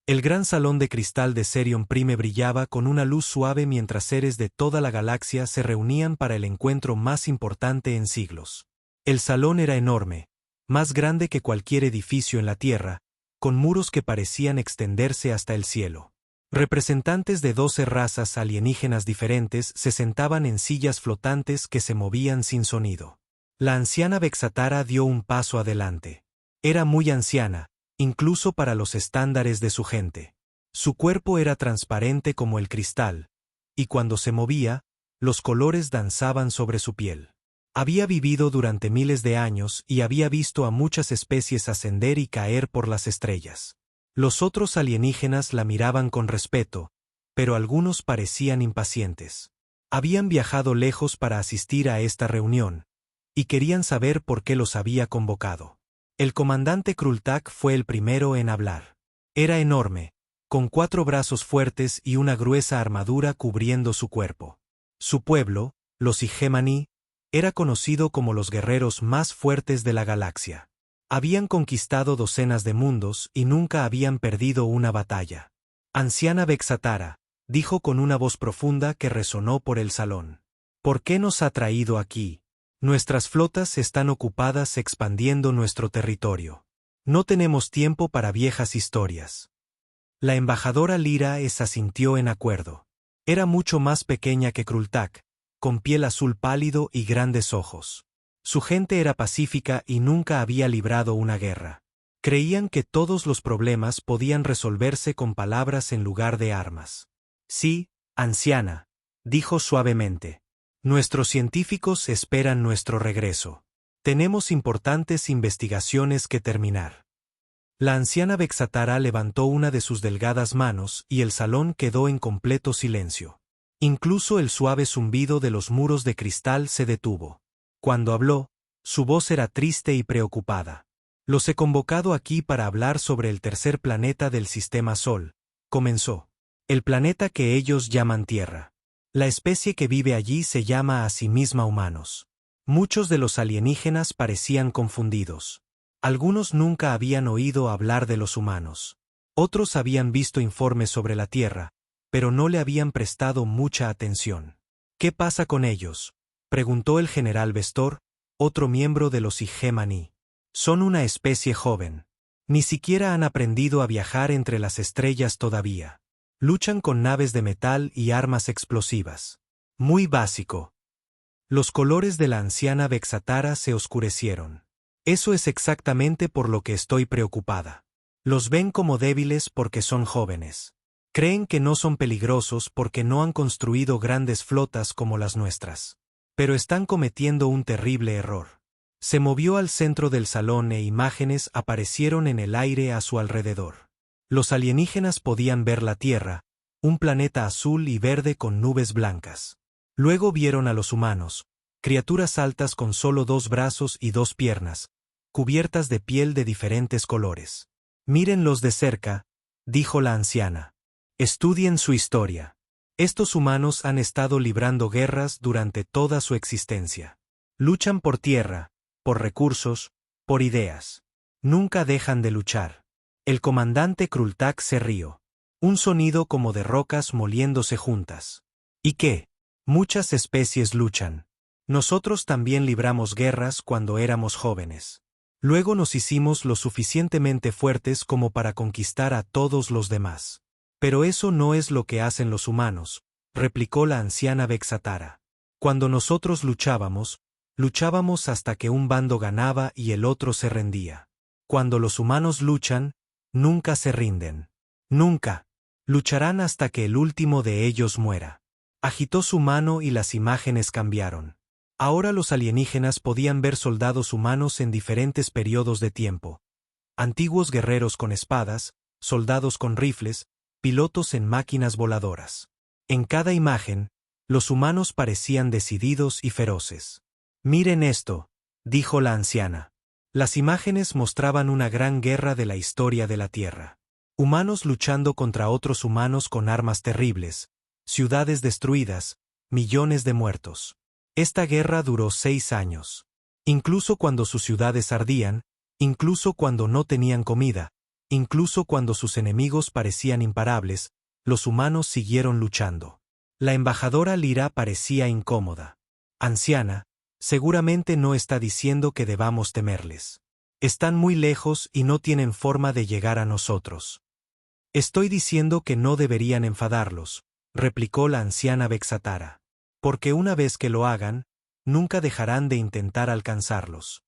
El gran salón de cristal de Serion Prime brillaba con una luz suave mientras seres de toda la galaxia se reunían para el encuentro más importante en siglos. El salón era enorme, más grande que cualquier edificio en la Tierra, con muros que parecían extenderse hasta el cielo. Representantes de 12 razas alienígenas diferentes se sentaban en sillas flotantes que se movían sin sonido. La anciana Vexatara dio un paso adelante. Era muy anciana, incluso para los estándares de su gente. Su cuerpo era transparente como el cristal, y cuando se movía, los colores danzaban sobre su piel. Había vivido durante miles de años y había visto a muchas especies ascender y caer por las estrellas. Los otros alienígenas la miraban con respeto, pero algunos parecían impacientes. Habían viajado lejos para asistir a esta reunión, y querían saber por qué los había convocado. El comandante Krultak fue el primero en hablar. Era enorme, con 4 brazos fuertes y una gruesa armadura cubriendo su cuerpo. Su pueblo, los Igemani, era conocido como los guerreros más fuertes de la galaxia. Habían conquistado docenas de mundos y nunca habían perdido una batalla. Anciana Vexatara, dijo con una voz profunda que resonó por el salón. ¿Por qué nos ha traído aquí? Nuestras flotas están ocupadas expandiendo nuestro territorio. No tenemos tiempo para viejas historias. La embajadora Lyra asintió en acuerdo. Era mucho más pequeña que Krultak, con piel azul pálido y grandes ojos. Su gente era pacífica y nunca había librado una guerra. Creían que todos los problemas podían resolverse con palabras en lugar de armas. Sí, anciana, dijo suavemente. Nuestros científicos esperan nuestro regreso. Tenemos importantes investigaciones que terminar. La anciana Vexatara levantó una de sus delgadas manos y el salón quedó en completo silencio. Incluso el suave zumbido de los muros de cristal se detuvo. Cuando habló, su voz era triste y preocupada. Los he convocado aquí para hablar sobre el tercer planeta del sistema Sol, comenzó. El planeta que ellos llaman Tierra. La especie que vive allí se llama a sí misma humanos. Muchos de los alienígenas parecían confundidos. Algunos nunca habían oído hablar de los humanos. Otros habían visto informes sobre la Tierra, pero no le habían prestado mucha atención. ¿Qué pasa con ellos?, preguntó el general Vestor, otro miembro de los Igemani. Son una especie joven. Ni siquiera han aprendido a viajar entre las estrellas todavía. Luchan con naves de metal y armas explosivas. Muy básico. Los colores de la anciana Vexatara se oscurecieron. Eso es exactamente por lo que estoy preocupada. Los ven como débiles porque son jóvenes. Creen que no son peligrosos porque no han construido grandes flotas como las nuestras. Pero están cometiendo un terrible error. Se movió al centro del salón e imágenes aparecieron en el aire a su alrededor. Los alienígenas podían ver la Tierra, un planeta azul y verde con nubes blancas. Luego vieron a los humanos, criaturas altas con solo 2 brazos y 2 piernas, cubiertas de piel de diferentes colores. Mírenlos de cerca, dijo la anciana. Estudien su historia. Estos humanos han estado librando guerras durante toda su existencia. Luchan por tierra, por recursos, por ideas. Nunca dejan de luchar. El comandante Krultak se rió. Un sonido como de rocas moliéndose juntas. ¿Y qué? Muchas especies luchan. Nosotros también libramos guerras cuando éramos jóvenes. Luego nos hicimos lo suficientemente fuertes como para conquistar a todos los demás. Pero eso no es lo que hacen los humanos, replicó la anciana Vexatara. Cuando nosotros luchábamos hasta que un bando ganaba y el otro se rendía. Cuando los humanos luchan, nunca se rinden. Nunca. Lucharán hasta que el último de ellos muera. Agitó su mano y las imágenes cambiaron. Ahora los alienígenas podían ver soldados humanos en diferentes periodos de tiempo. Antiguos guerreros con espadas, soldados con rifles, pilotos en máquinas voladoras. En cada imagen, los humanos parecían decididos y feroces. Miren esto, dijo la anciana. Las imágenes mostraban una gran guerra de la historia de la Tierra. Humanos luchando contra otros humanos con armas terribles, ciudades destruidas, millones de muertos. Esta guerra duró 6 años. Incluso cuando sus ciudades ardían, incluso cuando no tenían comida, Incluso cuando sus enemigos parecían imparables, los humanos siguieron luchando. La embajadora Lyra parecía incómoda. Anciana, seguramente no está diciendo que debamos temerles. Están muy lejos y no tienen forma de llegar a nosotros. Estoy diciendo que no deberían enfadarlos, replicó la anciana Vexatara. Porque una vez que lo hagan, nunca dejarán de intentar alcanzarlos.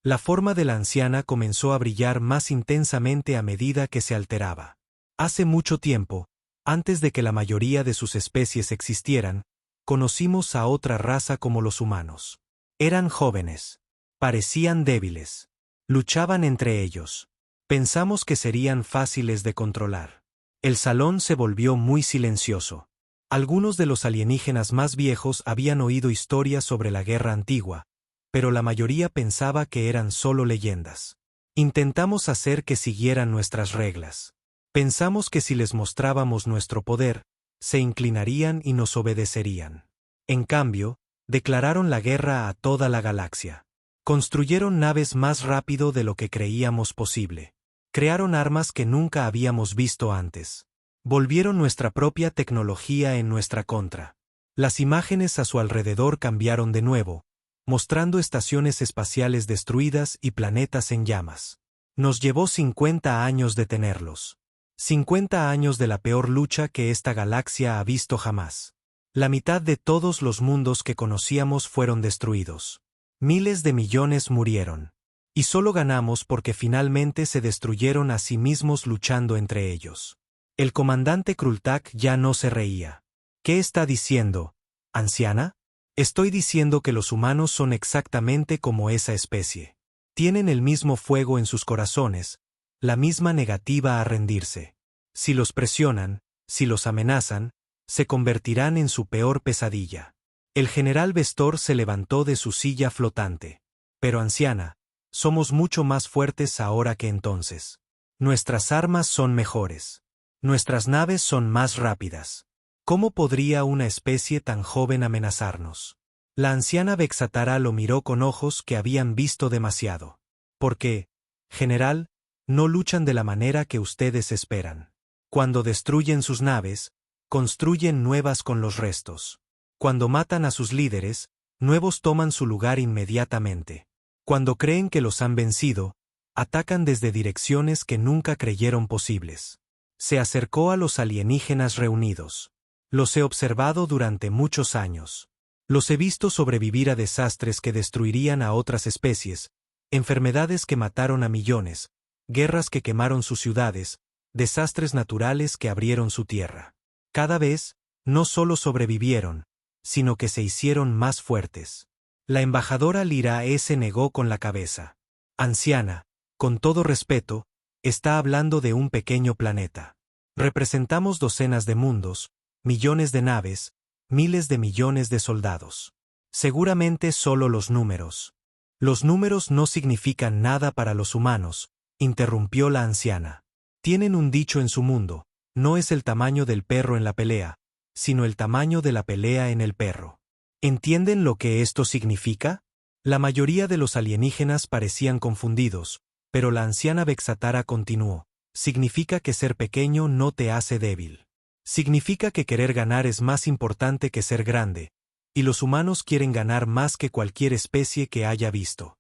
La forma de la anciana comenzó a brillar más intensamente a medida que se alteraba. Hace mucho tiempo, antes de que la mayoría de sus especies existieran, conocimos a otra raza como los humanos. Eran jóvenes. Parecían débiles. Luchaban entre ellos. Pensamos que serían fáciles de controlar. El salón se volvió muy silencioso. Algunos de los alienígenas más viejos habían oído historias sobre la guerra antigua, pero la mayoría pensaba que eran solo leyendas. Intentamos hacer que siguieran nuestras reglas. Pensamos que si les mostrábamos nuestro poder, se inclinarían y nos obedecerían. En cambio, declararon la guerra a toda la galaxia. Construyeron naves más rápido de lo que creíamos posible. Crearon armas que nunca habíamos visto antes. Volvieron nuestra propia tecnología en nuestra contra. Las imágenes a su alrededor cambiaron de nuevo, mostrando estaciones espaciales destruidas y planetas en llamas. Nos llevó 50 años detenerlos. 50 años de la peor lucha que esta galaxia ha visto jamás. La mitad de todos los mundos que conocíamos fueron destruidos. Miles de millones murieron. Y solo ganamos porque finalmente se destruyeron a sí mismos luchando entre ellos. El comandante Krultak ya no se reía. ¿Qué está diciendo, anciana? Estoy diciendo que los humanos son exactamente como esa especie. Tienen el mismo fuego en sus corazones, la misma negativa a rendirse. Si los presionan, si los amenazan, se convertirán en su peor pesadilla. El general Vestor se levantó de su silla flotante. Pero anciana, somos mucho más fuertes ahora que entonces. Nuestras armas son mejores. Nuestras naves son más rápidas. ¿Cómo podría una especie tan joven amenazarnos? La anciana Vexatara lo miró con ojos que habían visto demasiado. Porque, general, no luchan de la manera que ustedes esperan. Cuando destruyen sus naves, construyen nuevas con los restos. Cuando matan a sus líderes, nuevos toman su lugar inmediatamente. Cuando creen que los han vencido, atacan desde direcciones que nunca creyeron posibles. Se acercó a los alienígenas reunidos. Los he observado durante muchos años. Los he visto sobrevivir a desastres que destruirían a otras especies, enfermedades que mataron a millones, guerras que quemaron sus ciudades, desastres naturales que abrieron su tierra. Cada vez, no solo sobrevivieron, sino que se hicieron más fuertes. La embajadora Lyra se negó con la cabeza. Anciana, con todo respeto, está hablando de un pequeño planeta. Representamos docenas de mundos, millones de naves, miles de millones de soldados. Seguramente solo los números. Los números no significan nada para los humanos, interrumpió la anciana. Tienen un dicho en su mundo, no es el tamaño del perro en la pelea, sino el tamaño de la pelea en el perro. ¿Entienden lo que esto significa? La mayoría de los alienígenas parecían confundidos, pero la anciana Vexatara continuó. Significa que ser pequeño no te hace débil. Significa que querer ganar es más importante que ser grande, y los humanos quieren ganar más que cualquier especie que haya visto.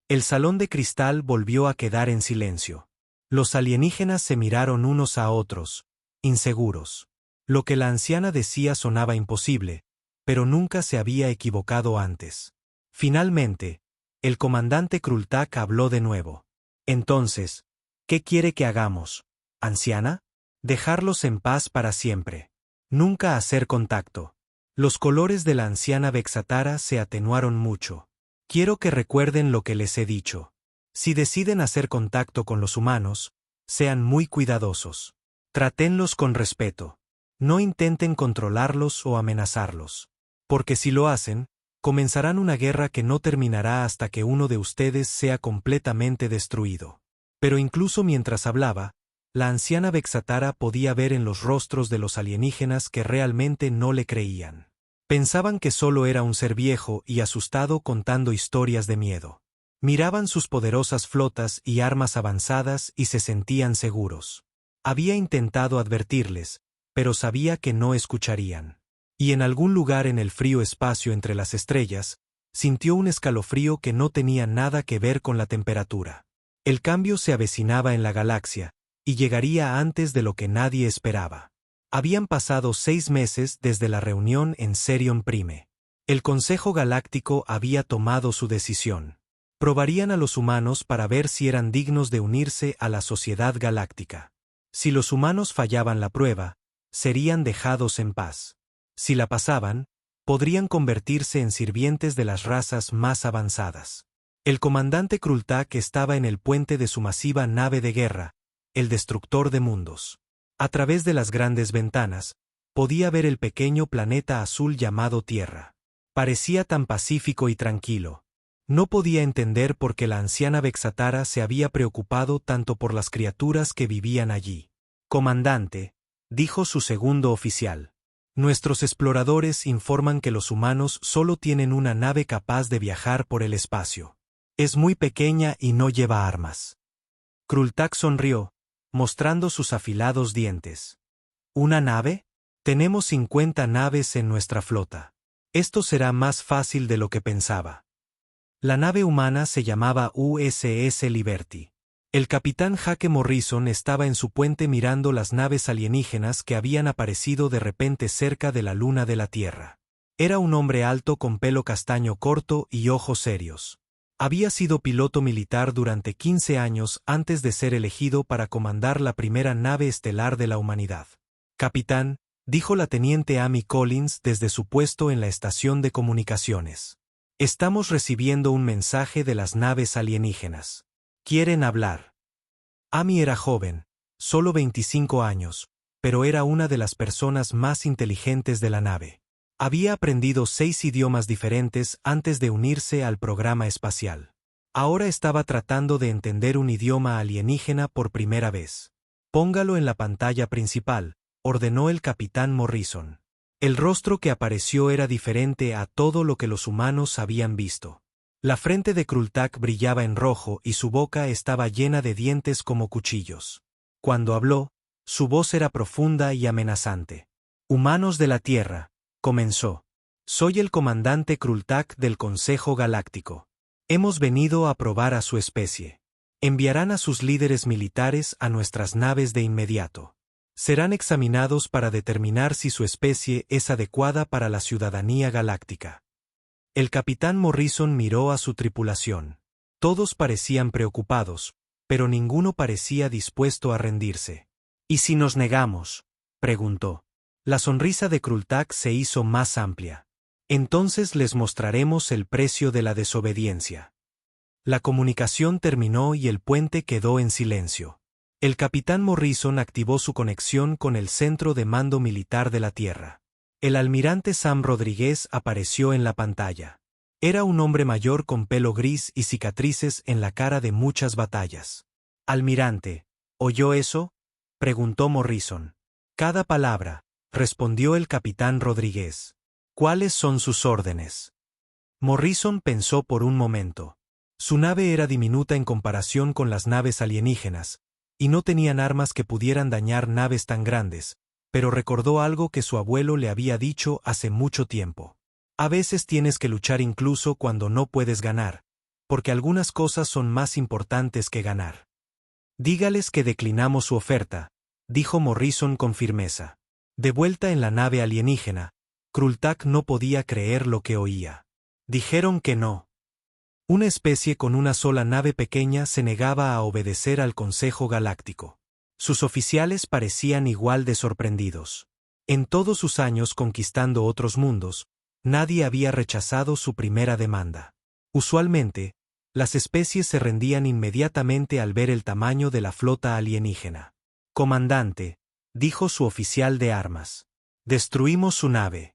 El salón de cristal volvió a quedar en silencio. Los alienígenas se miraron unos a otros, inseguros. Lo que la anciana decía sonaba imposible, pero nunca se había equivocado antes. Finalmente, el comandante Krultak habló de nuevo. Entonces, ¿qué quiere que hagamos, anciana? Dejarlos en paz para siempre. Nunca hacer contacto. Los colores de la anciana Vexatara se atenuaron mucho. Quiero que recuerden lo que les he dicho. Si deciden hacer contacto con los humanos, sean muy cuidadosos. Trátenlos con respeto. No intenten controlarlos o amenazarlos. Porque si lo hacen, comenzarán una guerra que no terminará hasta que uno de ustedes sea completamente destruido. Pero incluso mientras hablaba, la anciana Vexatara podía ver en los rostros de los alienígenas que realmente no le creían. Pensaban que solo era un ser viejo y asustado contando historias de miedo. Miraban sus poderosas flotas y armas avanzadas y se sentían seguros. Había intentado advertirles, pero sabía que no escucharían. Y en algún lugar en el frío espacio entre las estrellas, sintió un escalofrío que no tenía nada que ver con la temperatura. El cambio se avecinaba en la galaxia, y llegaría antes de lo que nadie esperaba. Habían pasado 6 meses desde la reunión en Serion Prime. El Consejo Galáctico había tomado su decisión. Probarían a los humanos para ver si eran dignos de unirse a la Sociedad Galáctica. Si los humanos fallaban la prueba, serían dejados en paz. Si la pasaban, podrían convertirse en sirvientes de las razas más avanzadas. El comandante Krultak estaba en el puente de su masiva nave de guerra, el Destructor de Mundos. A través de las grandes ventanas, podía ver el pequeño planeta azul llamado Tierra. Parecía tan pacífico y tranquilo. No podía entender por qué la anciana Vexatara se había preocupado tanto por las criaturas que vivían allí. «Comandante», dijo su segundo oficial, «nuestros exploradores informan que los humanos solo tienen una nave capaz de viajar por el espacio. Es muy pequeña y no lleva armas». Krultak sonrió, mostrando sus afilados dientes. «¿Una nave? Tenemos 50 naves en nuestra flota. Esto será más fácil de lo que pensaba». La nave humana se llamaba USS Liberty. El capitán Jake Morrison estaba en su puente mirando las naves alienígenas que habían aparecido de repente cerca de la luna de la Tierra. Era un hombre alto con pelo castaño corto y ojos serios. Había sido piloto militar durante 15 años antes de ser elegido para comandar la primera nave estelar de la humanidad. «Capitán», dijo la teniente Amy Collins desde su puesto en la estación de comunicaciones. «Estamos recibiendo un mensaje de las naves alienígenas. Quieren hablar». Amy era joven, solo 25 años, pero era una de las personas más inteligentes de la nave. Había aprendido 6 idiomas diferentes antes de unirse al programa espacial. Ahora estaba tratando de entender un idioma alienígena por primera vez. «Póngalo en la pantalla principal», ordenó el capitán Morrison. El rostro que apareció era diferente a todo lo que los humanos habían visto. La frente de Krultak brillaba en rojo y su boca estaba llena de dientes como cuchillos. Cuando habló, su voz era profunda y amenazante. «Humanos de la Tierra», comenzó. «Soy el comandante Krultak del Consejo Galáctico. Hemos venido a probar a su especie. Enviarán a sus líderes militares a nuestras naves de inmediato. Serán examinados para determinar si su especie es adecuada para la ciudadanía galáctica». El capitán Morrison miró a su tripulación. Todos parecían preocupados, pero ninguno parecía dispuesto a rendirse. «¿Y si nos negamos?», preguntó. La sonrisa de Krultak se hizo más amplia. «Entonces les mostraremos el precio de la desobediencia». La comunicación terminó y el puente quedó en silencio. El capitán Morrison activó su conexión con el Centro de Mando Militar de la Tierra. El almirante Sam Rodríguez apareció en la pantalla. Era un hombre mayor con pelo gris y cicatrices en la cara de muchas batallas. «Almirante, ¿oyó eso?», preguntó Morrison. «Cada palabra», respondió el capitán Rodríguez. «¿Cuáles son sus órdenes?». Morrison pensó por un momento. Su nave era diminuta en comparación con las naves alienígenas, y no tenían armas que pudieran dañar naves tan grandes, pero recordó algo que su abuelo le había dicho hace mucho tiempo. A veces tienes que luchar incluso cuando no puedes ganar, porque algunas cosas son más importantes que ganar. «Dígales que declinamos su oferta», dijo Morrison con firmeza. De vuelta en la nave alienígena, Krultak no podía creer lo que oía. Dijeron que no. Una especie con una sola nave pequeña se negaba a obedecer al Consejo Galáctico. Sus oficiales parecían igual de sorprendidos. En todos sus años conquistando otros mundos, nadie había rechazado su primera demanda. Usualmente, las especies se rendían inmediatamente al ver el tamaño de la flota alienígena. «Comandante», dijo su oficial de armas. «Destruimos su nave».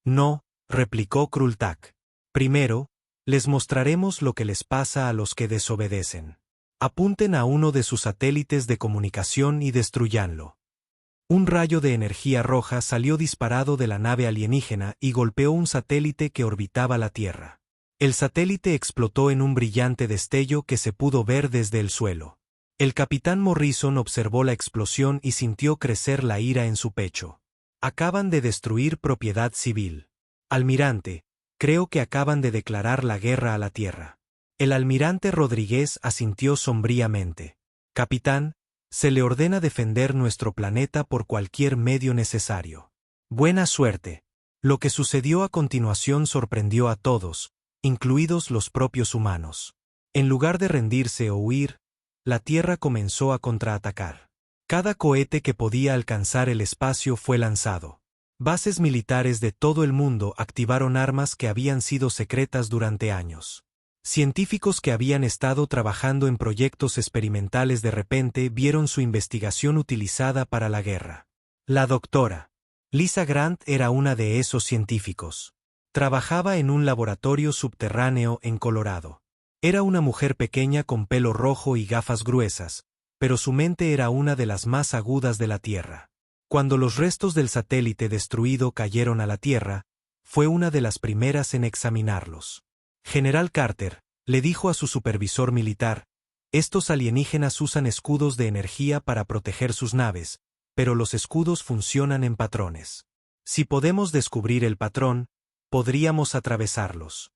«No», replicó Krultak. «Primero, les mostraremos lo que les pasa a los que desobedecen. Apunten a uno de sus satélites de comunicación y destrúyanlo». Un rayo de energía roja salió disparado de la nave alienígena y golpeó un satélite que orbitaba la Tierra. El satélite explotó en un brillante destello que se pudo ver desde el suelo. El capitán Morrison observó la explosión y sintió crecer la ira en su pecho. Acaban de destruir propiedad civil. Almirante, creo que acaban de declarar la guerra a la Tierra. El almirante Rodríguez asintió sombríamente. Capitán, se le ordena defender nuestro planeta por cualquier medio necesario. Buena suerte. Lo que sucedió a continuación sorprendió a todos, incluidos los propios humanos. En lugar de rendirse o huir, la Tierra comenzó a contraatacar. Cada cohete que podía alcanzar el espacio fue lanzado. Bases militares de todo el mundo activaron armas que habían sido secretas durante años. Científicos que habían estado trabajando en proyectos experimentales de repente vieron su investigación utilizada para la guerra. La doctora Lisa Grant era una de esos científicos. Trabajaba en un laboratorio subterráneo en Colorado. Era una mujer pequeña con pelo rojo y gafas gruesas, pero su mente era una de las más agudas de la Tierra. Cuando los restos del satélite destruido cayeron a la Tierra, fue una de las primeras en examinarlos. General Carter le dijo a su supervisor militar: estos alienígenas usan escudos de energía para proteger sus naves, pero los escudos funcionan en patrones. Si podemos descubrir el patrón, podríamos atravesarlos.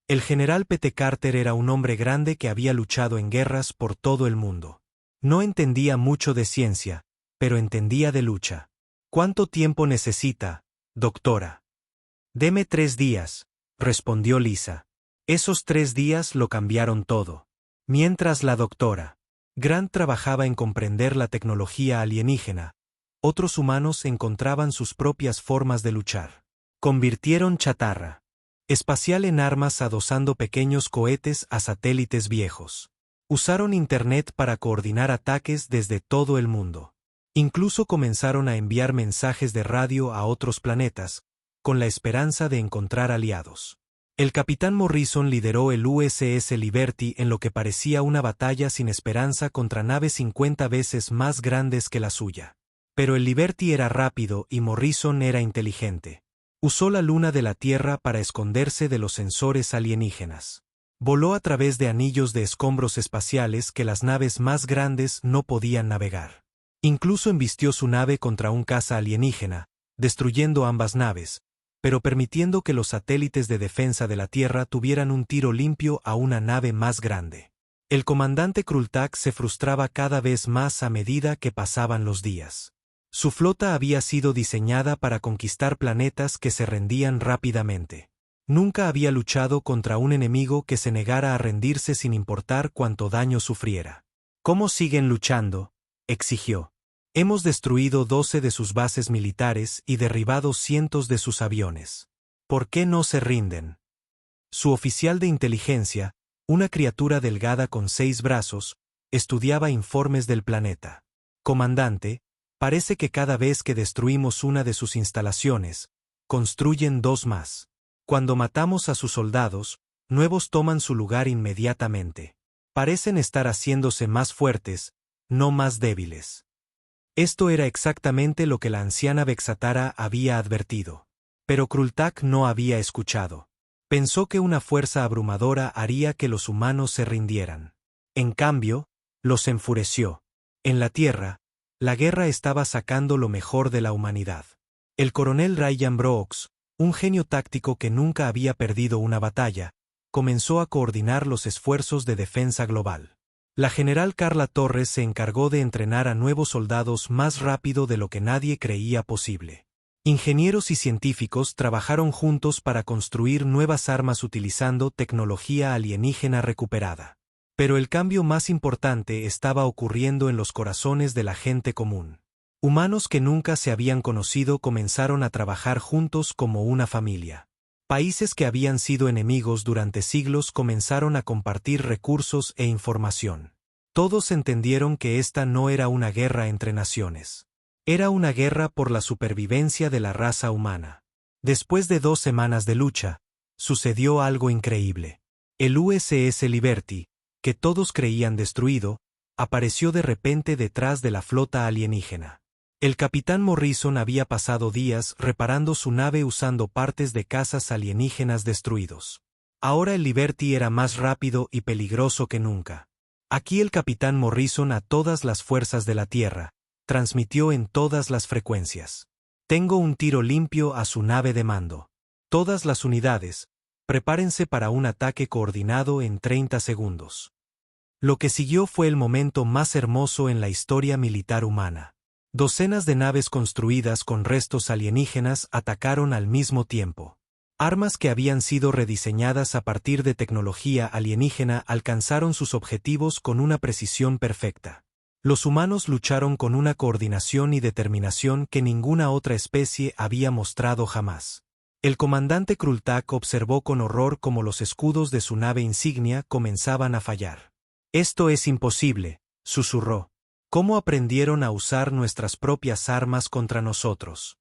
El general P.T. Carter era un hombre grande que había luchado en guerras por todo el mundo. No entendía mucho de ciencia, pero entendía de lucha. ¿Cuánto tiempo necesita, doctora? Deme 3 días, respondió Lisa. Esos 3 días lo cambiaron todo. Mientras la doctora Grant trabajaba en comprender la tecnología alienígena, otros humanos encontraban sus propias formas de luchar. Convirtieron chatarra espacial en armas adosando pequeños cohetes a satélites viejos. Usaron Internet para coordinar ataques desde todo el mundo. Incluso comenzaron a enviar mensajes de radio a otros planetas, con la esperanza de encontrar aliados. El capitán Morrison lideró el USS Liberty en lo que parecía una batalla sin esperanza contra naves 50 veces más grandes que la suya. Pero el Liberty era rápido y Morrison era inteligente. Usó la luna de la Tierra para esconderse de los sensores alienígenas. Voló a través de anillos de escombros espaciales que las naves más grandes no podían navegar. Incluso embistió su nave contra un caza alienígena, destruyendo ambas naves, pero permitiendo que los satélites de defensa de la Tierra tuvieran un tiro limpio a una nave más grande. El comandante Krultak se frustraba cada vez más a medida que pasaban los días. Su flota había sido diseñada para conquistar planetas que se rendían rápidamente. Nunca había luchado contra un enemigo que se negara a rendirse sin importar cuánto daño sufriera. ¿Cómo siguen luchando?, exigió. Hemos destruido 12 de sus bases militares y derribado cientos de sus aviones. ¿Por qué no se rinden? Su oficial de inteligencia, una criatura delgada con 6 brazos, estudiaba informes del planeta. Comandante, parece que cada vez que destruimos una de sus instalaciones, construyen 2 más. Cuando matamos a sus soldados, nuevos toman su lugar inmediatamente. Parecen estar haciéndose más fuertes, no más débiles. Esto era exactamente lo que la anciana Vexatara había advertido. Pero Krultak no había escuchado. Pensó que una fuerza abrumadora haría que los humanos se rindieran. En cambio, los enfureció. En la Tierra, la guerra estaba sacando lo mejor de la humanidad. El coronel Ryan Brooks, un genio táctico que nunca había perdido una batalla, comenzó a coordinar los esfuerzos de defensa global. La general Carla Torres se encargó de entrenar a nuevos soldados más rápido de lo que nadie creía posible. Ingenieros y científicos trabajaron juntos para construir nuevas armas utilizando tecnología alienígena recuperada. Pero el cambio más importante estaba ocurriendo en los corazones de la gente común. Humanos que nunca se habían conocido comenzaron a trabajar juntos como una familia. Países que habían sido enemigos durante siglos comenzaron a compartir recursos e información. Todos entendieron que esta no era una guerra entre naciones. Era una guerra por la supervivencia de la raza humana. Después de 2 semanas de lucha, sucedió algo increíble. El USS Liberty, que todos creían destruido, apareció de repente detrás de la flota alienígena. El capitán Morrison había pasado días reparando su nave usando partes de cazas alienígenas destruidos. Ahora el Liberty era más rápido y peligroso que nunca. Aquí el capitán Morrison a todas las fuerzas de la Tierra, transmitió en todas las frecuencias. Tengo un tiro limpio a su nave de mando. Todas las unidades, prepárense para un ataque coordinado en 30 segundos. Lo que siguió fue el momento más hermoso en la historia militar humana. Docenas de naves construidas con restos alienígenas atacaron al mismo tiempo. Armas que habían sido rediseñadas a partir de tecnología alienígena alcanzaron sus objetivos con una precisión perfecta. Los humanos lucharon con una coordinación y determinación que ninguna otra especie había mostrado jamás. El comandante Krultak observó con horror cómo los escudos de su nave insignia comenzaban a fallar. «Esto es imposible», susurró. «¿Cómo aprendieron a usar nuestras propias armas contra nosotros?»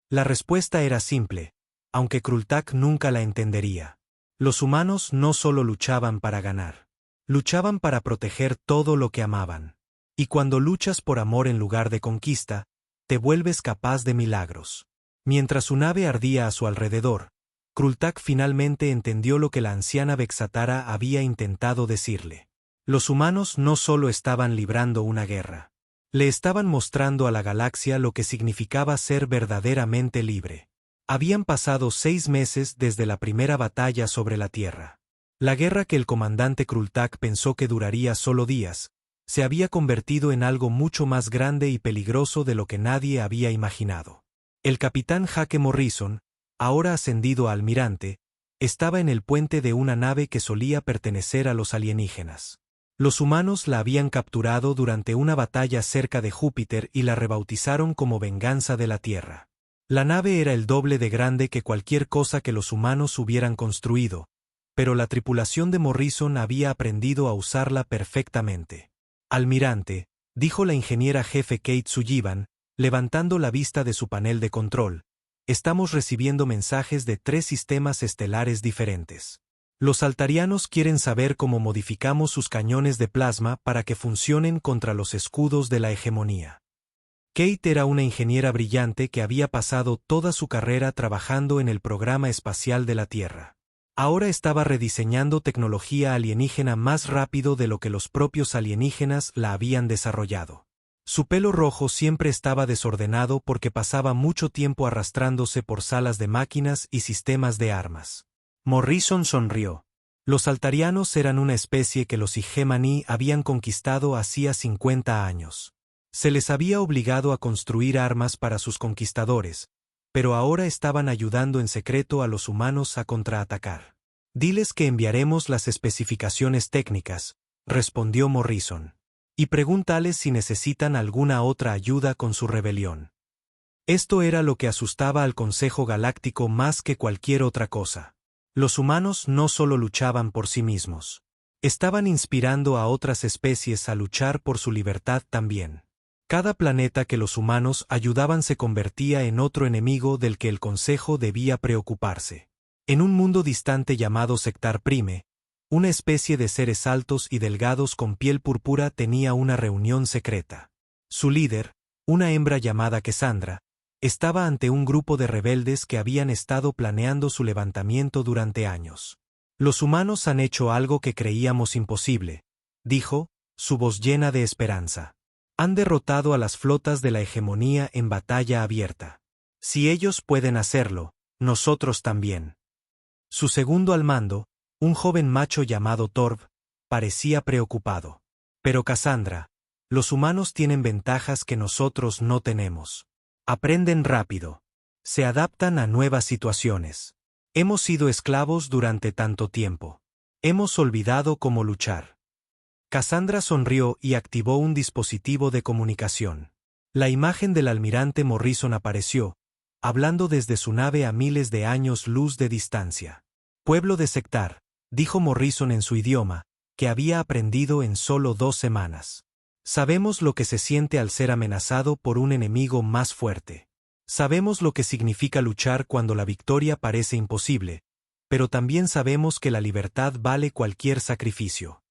La respuesta era simple, aunque Krultak nunca la entendería. Los humanos no solo luchaban para ganar. Luchaban para proteger todo lo que amaban. Y cuando luchas por amor en lugar de conquista, te vuelves capaz de milagros. Mientras su nave ardía a su alrededor, Krultak finalmente entendió lo que la anciana Vexatara había intentado decirle. Los humanos no solo estaban librando una guerra. Le estaban mostrando a la galaxia lo que significaba ser verdaderamente libre. Habían pasado 6 meses desde la primera batalla sobre la Tierra. La guerra que el comandante Krultak pensó que duraría solo días, se había convertido en algo mucho más grande y peligroso de lo que nadie había imaginado. El capitán Jake Morrison, ahora ascendido a almirante, estaba en el puente de una nave que solía pertenecer a los alienígenas. Los humanos la habían capturado durante una batalla cerca de Júpiter y la rebautizaron como venganza de la Tierra. La nave era el doble de grande que cualquier cosa que los humanos hubieran construido, pero la tripulación de Morrison había aprendido a usarla perfectamente. «Almirante», dijo la ingeniera jefe Kate Sullivan, levantando la vista de su panel de control, «estamos recibiendo mensajes de 3 sistemas estelares diferentes. Los altarianos quieren saber cómo modificamos sus cañones de plasma para que funcionen contra los escudos de la hegemonía». Kate era una ingeniera brillante que había pasado toda su carrera trabajando en el programa espacial de la Tierra. Ahora estaba rediseñando tecnología alienígena más rápido de lo que los propios alienígenas la habían desarrollado. Su pelo rojo siempre estaba desordenado porque pasaba mucho tiempo arrastrándose por salas de máquinas y sistemas de armas. Morrison sonrió. Los altarianos eran una especie que los Igemani habían conquistado hacía 50 años. Se les había obligado a construir armas para sus conquistadores, pero ahora estaban ayudando en secreto a los humanos a contraatacar. «Diles que enviaremos las especificaciones técnicas», respondió Morrison. «Y pregúntales si necesitan alguna otra ayuda con su rebelión». Esto era lo que asustaba al Consejo Galáctico más que cualquier otra cosa. Los humanos no solo luchaban por sí mismos. Estaban inspirando a otras especies a luchar por su libertad también. Cada planeta que los humanos ayudaban se convertía en otro enemigo del que el Consejo debía preocuparse. En un mundo distante llamado Sectar Prime, una especie de seres altos y delgados con piel púrpura tenía una reunión secreta. Su líder, una hembra llamada Cassandra, estaba ante un grupo de rebeldes que habían estado planeando su levantamiento durante años. «Los humanos han hecho algo que creíamos imposible», dijo, su voz llena de esperanza. «Han derrotado a las flotas de la hegemonía en batalla abierta. Si ellos pueden hacerlo, nosotros también». Su segundo al mando, un joven macho llamado Torv, parecía preocupado. «Pero Cassandra, los humanos tienen ventajas que nosotros no tenemos. Aprenden rápido. Se adaptan a nuevas situaciones. Hemos sido esclavos durante tanto tiempo. Hemos olvidado cómo luchar». Cassandra sonrió y activó un dispositivo de comunicación. La imagen del almirante Morrison apareció, hablando desde su nave a miles de años luz de distancia. «Pueblo de Sectar», dijo Morrison en su idioma, que había aprendido en solo 2 semanas. «Sabemos lo que se siente al ser amenazado por un enemigo más fuerte. Sabemos lo que significa luchar cuando la victoria parece imposible, pero también sabemos que la libertad vale cualquier sacrificio».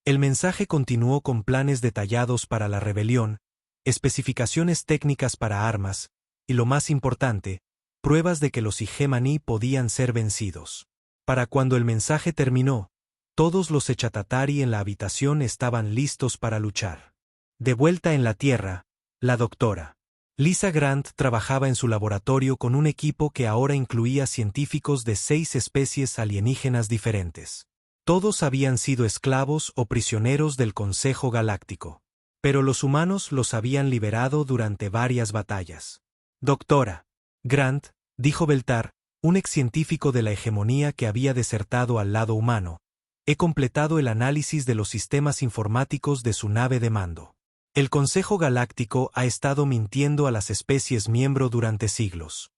El mensaje continuó con planes detallados para la rebelión, especificaciones técnicas para armas, y lo más importante, pruebas de que los Igemani podían ser vencidos. Para cuando el mensaje terminó, todos los Echatatari en la habitación estaban listos para luchar. De vuelta en la Tierra, la doctora Lisa Grant trabajaba en su laboratorio con un equipo que ahora incluía científicos de 6 especies alienígenas diferentes. Todos habían sido esclavos o prisioneros del Consejo Galáctico. Pero los humanos los habían liberado durante varias batallas. Doctora Grant, dijo Beltar, un ex científico de la hegemonía que había desertado al lado humano, he completado el análisis de los sistemas informáticos de su nave de mando. El Consejo Galáctico ha estado mintiendo a las especies miembro durante siglos.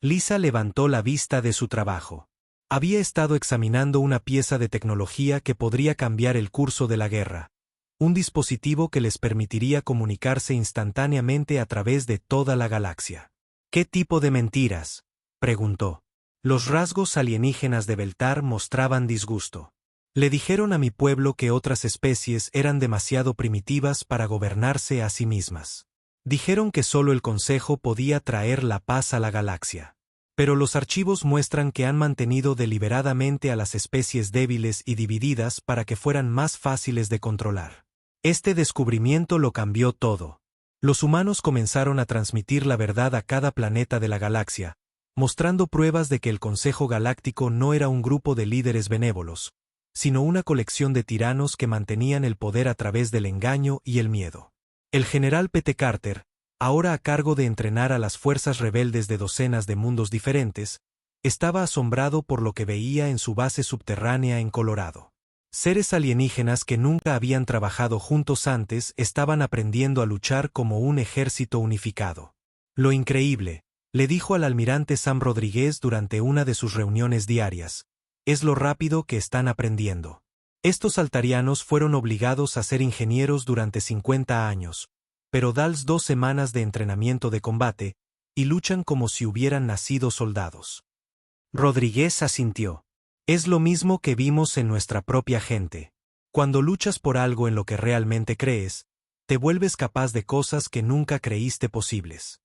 Lisa levantó la vista de su trabajo. Había estado examinando una pieza de tecnología que podría cambiar el curso de la guerra. Un dispositivo que les permitiría comunicarse instantáneamente a través de toda la galaxia. ¿Qué tipo de mentiras?, preguntó. Los rasgos alienígenas de Beltar mostraban disgusto. Le dijeron a mi pueblo que otras especies eran demasiado primitivas para gobernarse a sí mismas. Dijeron que solo el Consejo podía traer la paz a la galaxia. Pero los archivos muestran que han mantenido deliberadamente a las especies débiles y divididas para que fueran más fáciles de controlar. Este descubrimiento lo cambió todo. Los humanos comenzaron a transmitir la verdad a cada planeta de la galaxia, mostrando pruebas de que el Consejo Galáctico no era un grupo de líderes benévolos, sino una colección de tiranos que mantenían el poder a través del engaño y el miedo. El general P.T. Carter, ahora a cargo de entrenar a las fuerzas rebeldes de docenas de mundos diferentes, estaba asombrado por lo que veía en su base subterránea en Colorado. Seres alienígenas que nunca habían trabajado juntos antes estaban aprendiendo a luchar como un ejército unificado. Lo increíble, le dijo al almirante Sam Rodríguez durante una de sus reuniones diarias, es lo rápido que están aprendiendo. Estos altarianos fueron obligados a ser ingenieros durante 50 años, pero dales 2 semanas de entrenamiento de combate, y luchan como si hubieran nacido soldados. Rodríguez asintió. Es lo mismo que vimos en nuestra propia gente. Cuando luchas por algo en lo que realmente crees, te vuelves capaz de cosas que nunca creíste posibles.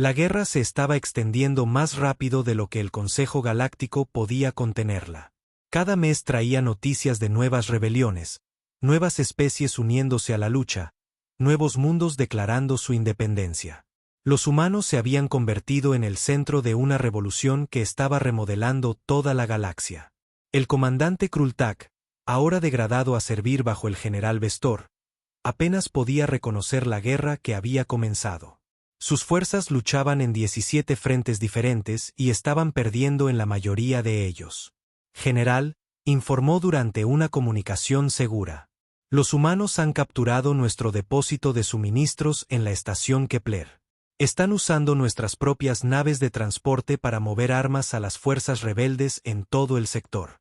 La guerra se estaba extendiendo más rápido de lo que el Consejo Galáctico podía contenerla. Cada mes traía noticias de nuevas rebeliones, nuevas especies uniéndose a la lucha, nuevos mundos declarando su independencia. Los humanos se habían convertido en el centro de una revolución que estaba remodelando toda la galaxia. El comandante Krultak, ahora degradado a servir bajo el general Bestor, apenas podía reconocer la guerra que había comenzado. Sus fuerzas luchaban en 17 frentes diferentes y estaban perdiendo en la mayoría de ellos. General, informó durante una comunicación segura. Los humanos han capturado nuestro depósito de suministros en la estación Kepler. Están usando nuestras propias naves de transporte para mover armas a las fuerzas rebeldes en todo el sector.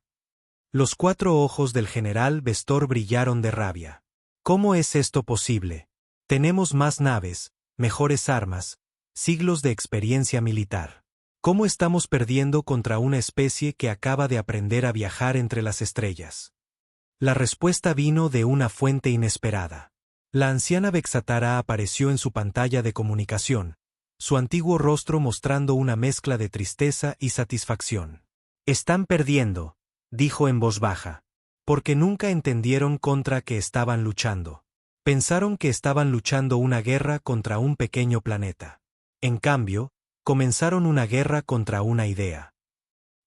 Los 4 ojos del general Bestor brillaron de rabia. ¿Cómo es esto posible? Tenemos más naves, mejores armas, siglos de experiencia militar. ¿Cómo estamos perdiendo contra una especie que acaba de aprender a viajar entre las estrellas? La respuesta vino de una fuente inesperada. La anciana Vexatara apareció en su pantalla de comunicación, su antiguo rostro mostrando una mezcla de tristeza y satisfacción. Están perdiendo, dijo en voz baja, porque nunca entendieron contra qué estaban luchando. Pensaron que estaban luchando una guerra contra un pequeño planeta. En cambio, comenzaron una guerra contra una idea.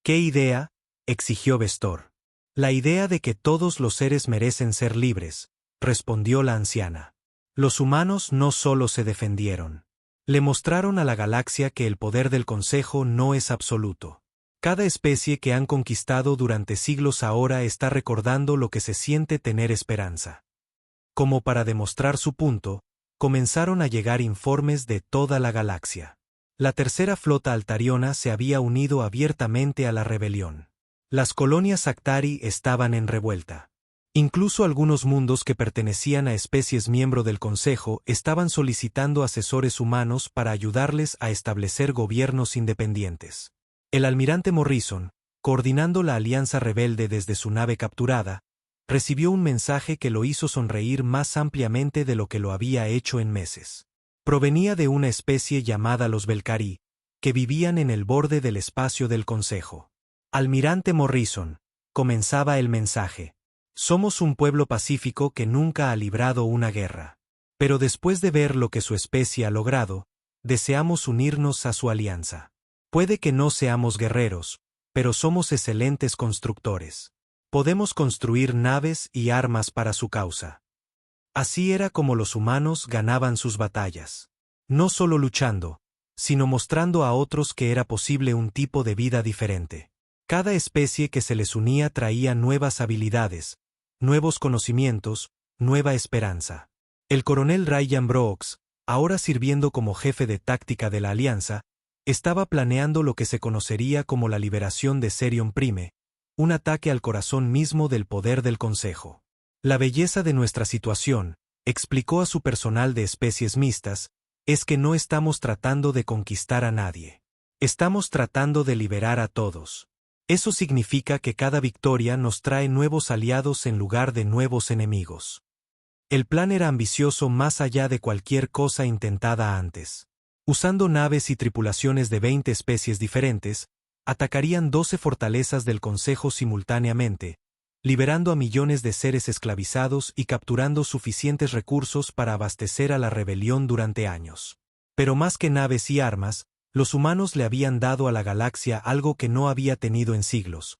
¿Qué idea?, exigió Bestor. La idea de que todos los seres merecen ser libres, respondió la anciana. Los humanos no solo se defendieron. Le mostraron a la galaxia que el poder del Consejo no es absoluto. Cada especie que han conquistado durante siglos ahora está recordando lo que se siente tener esperanza. Como para demostrar su punto, comenzaron a llegar informes de toda la galaxia. La tercera flota altariona se había unido abiertamente a la rebelión. Las colonias Actari estaban en revuelta. Incluso algunos mundos que pertenecían a especies miembro del Consejo estaban solicitando asesores humanos para ayudarles a establecer gobiernos independientes. El almirante Morrison, coordinando la alianza rebelde desde su nave capturada, recibió un mensaje que lo hizo sonreír más ampliamente de lo que lo había hecho en meses. Provenía de una especie llamada los Belcari, que vivían en el borde del espacio del Consejo. Almirante Morrison, comenzaba el mensaje. Somos un pueblo pacífico que nunca ha librado una guerra. Pero después de ver lo que su especie ha logrado, deseamos unirnos a su alianza. Puede que no seamos guerreros, pero somos excelentes constructores. Podemos construir naves y armas para su causa. Así era como los humanos ganaban sus batallas. No solo luchando, sino mostrando a otros que era posible un tipo de vida diferente. Cada especie que se les unía traía nuevas habilidades, nuevos conocimientos, nueva esperanza. El coronel Ryan Brooks, ahora sirviendo como jefe de táctica de la Alianza, estaba planeando lo que se conocería como la liberación de Serion Prime, un ataque al corazón mismo del poder del Consejo. La belleza de nuestra situación, explicó a su personal de especies mixtas, es que no estamos tratando de conquistar a nadie. Estamos tratando de liberar a todos. Eso significa que cada victoria nos trae nuevos aliados en lugar de nuevos enemigos. El plan era ambicioso más allá de cualquier cosa intentada antes. Usando naves y tripulaciones de 20 especies diferentes, atacarían 12 fortalezas del Consejo simultáneamente, liberando a millones de seres esclavizados y capturando suficientes recursos para abastecer a la rebelión durante años. Pero más que naves y armas, los humanos le habían dado a la galaxia algo que no había tenido en siglos: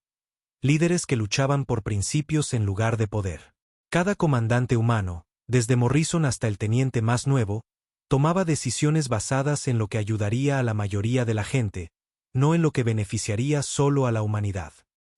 líderes que luchaban por principios en lugar de poder. Cada comandante humano, desde Morrison hasta el teniente más nuevo, tomaba decisiones basadas en lo que ayudaría a la mayoría de la gente, no en lo que beneficiaría solo a la humanidad.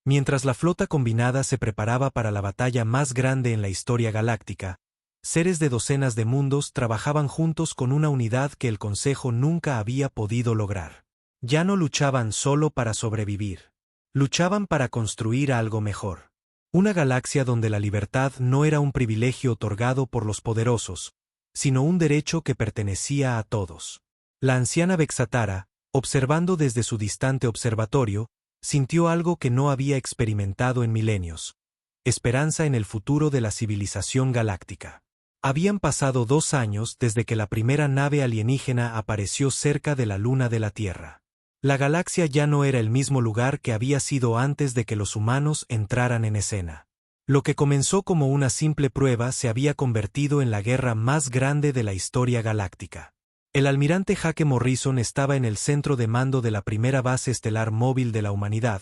Mientras la flota combinada se preparaba para la batalla más grande en la historia galáctica, seres de docenas de mundos trabajaban juntos con una unidad que el Consejo nunca había podido lograr. Ya no luchaban solo para sobrevivir. Luchaban para construir algo mejor. Una galaxia donde la libertad no era un privilegio otorgado por los poderosos, sino un derecho que pertenecía a todos. La anciana Vexatara, observando desde su distante observatorio, sintió algo que no había experimentado en milenios: esperanza en el futuro de la civilización galáctica. Habían pasado 2 años desde que la primera nave alienígena apareció cerca de la luna de la Tierra. La galaxia ya no era el mismo lugar que había sido antes de que los humanos entraran en escena. Lo que comenzó como una simple prueba se había convertido en la guerra más grande de la historia galáctica. El almirante Jake Morrison estaba en el centro de mando de la primera base estelar móvil de la humanidad,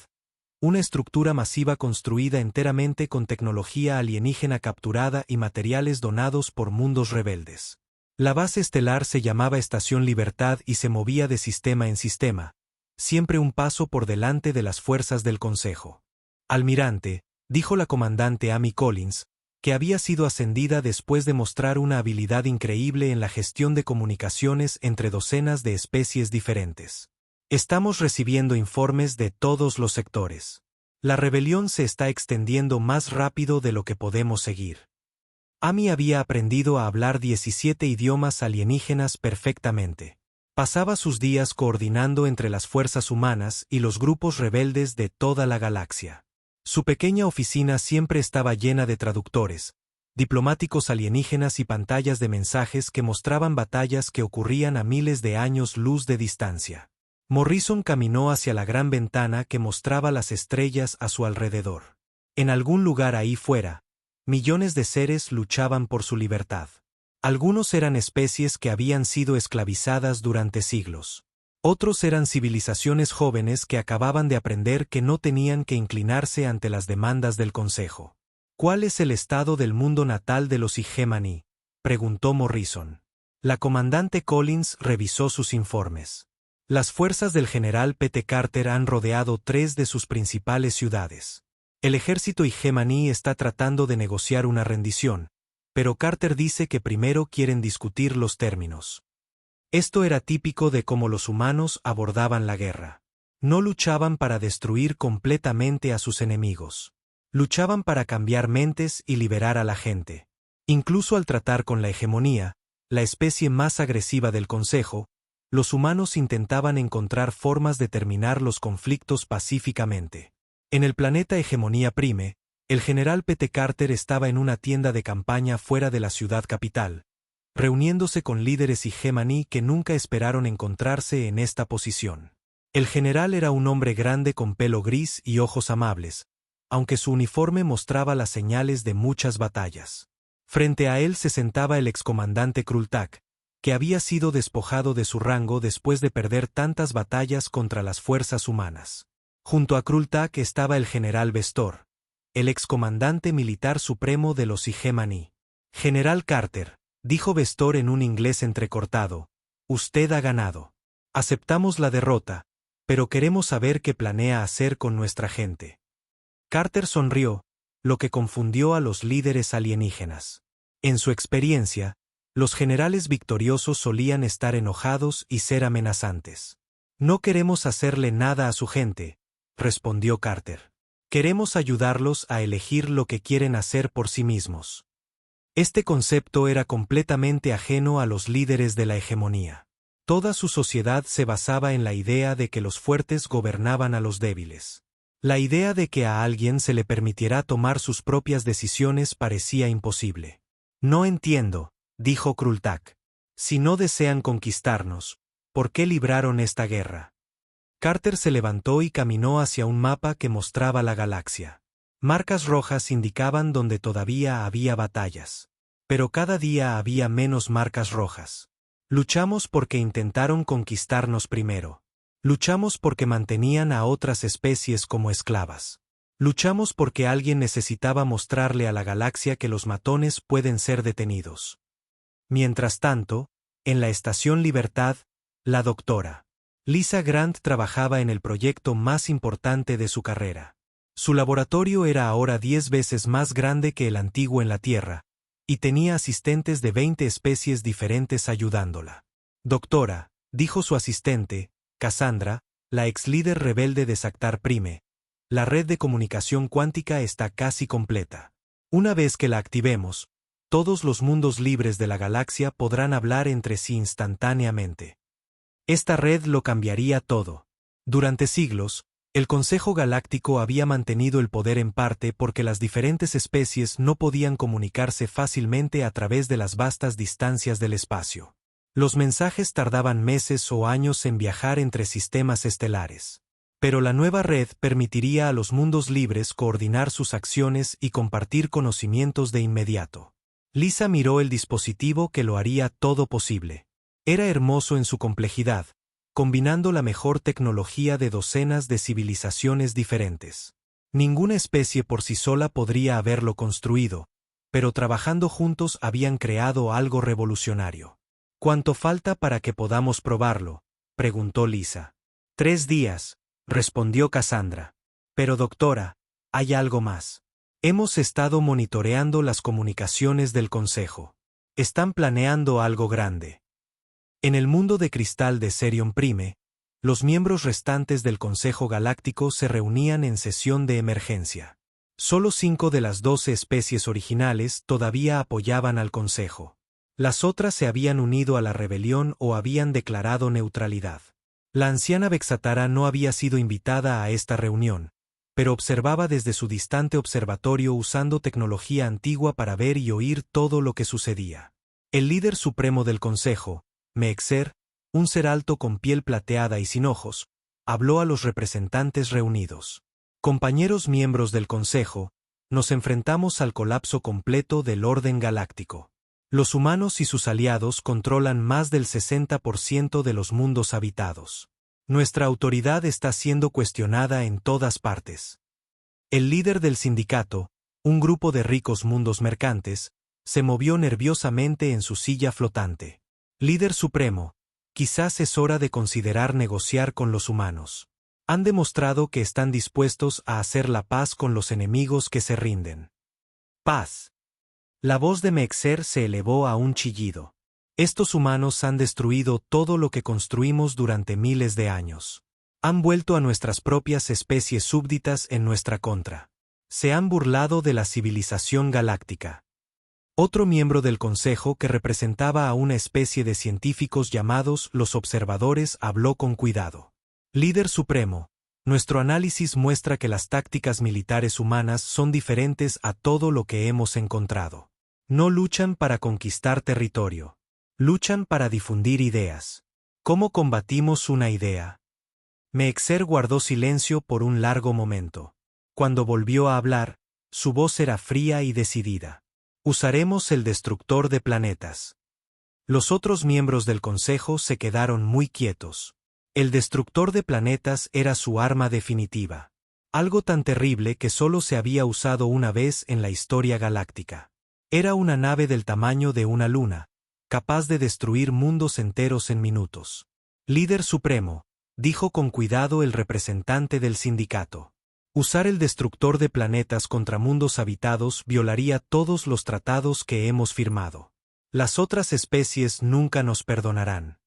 una estructura masiva construida enteramente con tecnología alienígena capturada y materiales donados por mundos rebeldes. La base estelar se llamaba Estación Libertad y se movía de sistema en sistema, siempre un paso por delante de las fuerzas del Consejo. Almirante, dijo la comandante Amy Collins, que había sido ascendida después de mostrar una habilidad increíble en la gestión de comunicaciones entre docenas de especies diferentes. Estamos recibiendo informes de todos los sectores. La rebelión se está extendiendo más rápido de lo que podemos seguir. Amy había aprendido a hablar 17 idiomas alienígenas perfectamente. Pasaba sus días coordinando entre las fuerzas humanas y los grupos rebeldes de toda la galaxia. Su pequeña oficina siempre estaba llena de traductores, diplomáticos alienígenas y pantallas de mensajes que mostraban batallas que ocurrían a miles de años luz de distancia. Morrison caminó hacia la gran ventana que mostraba las estrellas a su alrededor. En algún lugar ahí fuera, millones de seres luchaban por su libertad. Algunos eran especies que habían sido esclavizadas durante siglos. Otros eran civilizaciones jóvenes que acababan de aprender que no tenían que inclinarse ante las demandas del Consejo. ¿Cuál es el estado del mundo natal de los Igemani?, preguntó Morrison. La comandante Collins revisó sus informes. Las fuerzas del general P.T. Carter han rodeado 3 de sus principales ciudades. El ejército Igemaní está tratando de negociar una rendición, pero Carter dice que primero quieren discutir los términos. Esto era típico de cómo los humanos abordaban la guerra. No luchaban para destruir completamente a sus enemigos. Luchaban para cambiar mentes y liberar a la gente. Incluso al tratar con la hegemonía, la especie más agresiva del Consejo, los humanos intentaban encontrar formas de terminar los conflictos pacíficamente. En el planeta Hegemonía Prime, el general P.T. Carter estaba en una tienda de campaña fuera de la ciudad capital, reuniéndose con líderes Igemaní que nunca esperaron encontrarse en esta posición. El general era un hombre grande con pelo gris y ojos amables, aunque su uniforme mostraba las señales de muchas batallas. Frente a él se sentaba el excomandante Krultak, que había sido despojado de su rango después de perder tantas batallas contra las fuerzas humanas. Junto a Krultak estaba el general Vestor, el excomandante militar supremo de los Igemani. General Carter, dijo Vestor en un inglés entrecortado, usted ha ganado. Aceptamos la derrota, pero queremos saber qué planea hacer con nuestra gente. Carter sonrió, lo que confundió a los líderes alienígenas. En su experiencia, los generales victoriosos solían estar enojados y ser amenazantes. No queremos hacerle nada a su gente, respondió Carter. Queremos ayudarlos a elegir lo que quieren hacer por sí mismos. Este concepto era completamente ajeno a los líderes de la hegemonía. Toda su sociedad se basaba en la idea de que los fuertes gobernaban a los débiles. La idea de que a alguien se le permitiera tomar sus propias decisiones parecía imposible. No entiendo, dijo Krultak. Si no desean conquistarnos, ¿por qué libraron esta guerra? Carter se levantó y caminó hacia un mapa que mostraba la galaxia. Marcas rojas indicaban donde todavía había batallas. Pero cada día había menos marcas rojas. Luchamos porque intentaron conquistarnos primero. Luchamos porque mantenían a otras especies como esclavas. Luchamos porque alguien necesitaba mostrarle a la galaxia que los matones pueden ser detenidos. Mientras tanto, en la Estación Libertad, la doctora Lisa Grant trabajaba en el proyecto más importante de su carrera. Su laboratorio era ahora 10 veces más grande que el antiguo en la Tierra, y tenía asistentes de 20 especies diferentes ayudándola. Doctora, dijo su asistente, Cassandra, la ex líder rebelde de Sactar Prime, la red de comunicación cuántica está casi completa. Una vez que la activemos, todos los mundos libres de la galaxia podrán hablar entre sí instantáneamente. Esta red lo cambiaría todo. Durante siglos, el Consejo Galáctico había mantenido el poder en parte porque las diferentes especies no podían comunicarse fácilmente a través de las vastas distancias del espacio. Los mensajes tardaban meses o años en viajar entre sistemas estelares. Pero la nueva red permitiría a los mundos libres coordinar sus acciones y compartir conocimientos de inmediato. Lisa miró el dispositivo que lo haría todo posible. Era hermoso en su complejidad, combinando la mejor tecnología de docenas de civilizaciones diferentes. Ninguna especie por sí sola podría haberlo construido, pero trabajando juntos habían creado algo revolucionario. ¿Cuánto falta para que podamos probarlo?, preguntó Lisa. 3 días, respondió Cassandra. Pero doctora, hay algo más. Hemos estado monitoreando las comunicaciones del Consejo. Están planeando algo grande. En el mundo de cristal de Serion Prime, los miembros restantes del Consejo Galáctico se reunían en sesión de emergencia. Solo 5 de las 12 especies originales todavía apoyaban al Consejo. Las otras se habían unido a la rebelión o habían declarado neutralidad. La anciana Vexatara no había sido invitada a esta reunión, pero observaba desde su distante observatorio usando tecnología antigua para ver y oír todo lo que sucedía. El líder supremo del Consejo, Mexer, un ser alto con piel plateada y sin ojos, habló a los representantes reunidos. Compañeros miembros del Consejo, nos enfrentamos al colapso completo del orden galáctico. Los humanos y sus aliados controlan más del 60% de los mundos habitados. Nuestra autoridad está siendo cuestionada en todas partes. El líder del sindicato, un grupo de ricos mundos mercantes, se movió nerviosamente en su silla flotante. Líder supremo, quizás es hora de considerar negociar con los humanos. Han demostrado que están dispuestos a hacer la paz con los enemigos que se rinden. Paz. La voz de Mexer se elevó a un chillido. Estos humanos han destruido todo lo que construimos durante miles de años. Han vuelto a nuestras propias especies súbditas en nuestra contra. Se han burlado de la civilización galáctica. Otro miembro del Consejo que representaba a una especie de científicos llamados los observadores habló con cuidado. Líder supremo, nuestro análisis muestra que las tácticas militares humanas son diferentes a todo lo que hemos encontrado. No luchan para conquistar territorio. Luchan para difundir ideas. ¿Cómo combatimos una idea? Meexer guardó silencio por un largo momento. Cuando volvió a hablar, su voz era fría y decidida. Usaremos el destructor de planetas. Los otros miembros del consejo se quedaron muy quietos. El destructor de planetas era su arma definitiva. Algo tan terrible que solo se había usado una vez en la historia galáctica. Era una nave del tamaño de una luna, capaz de destruir mundos enteros en minutos. Líder supremo, dijo con cuidado el representante del sindicato. Usar el destructor de planetas contra mundos habitados violaría todos los tratados que hemos firmado. Las otras especies nunca nos perdonarán.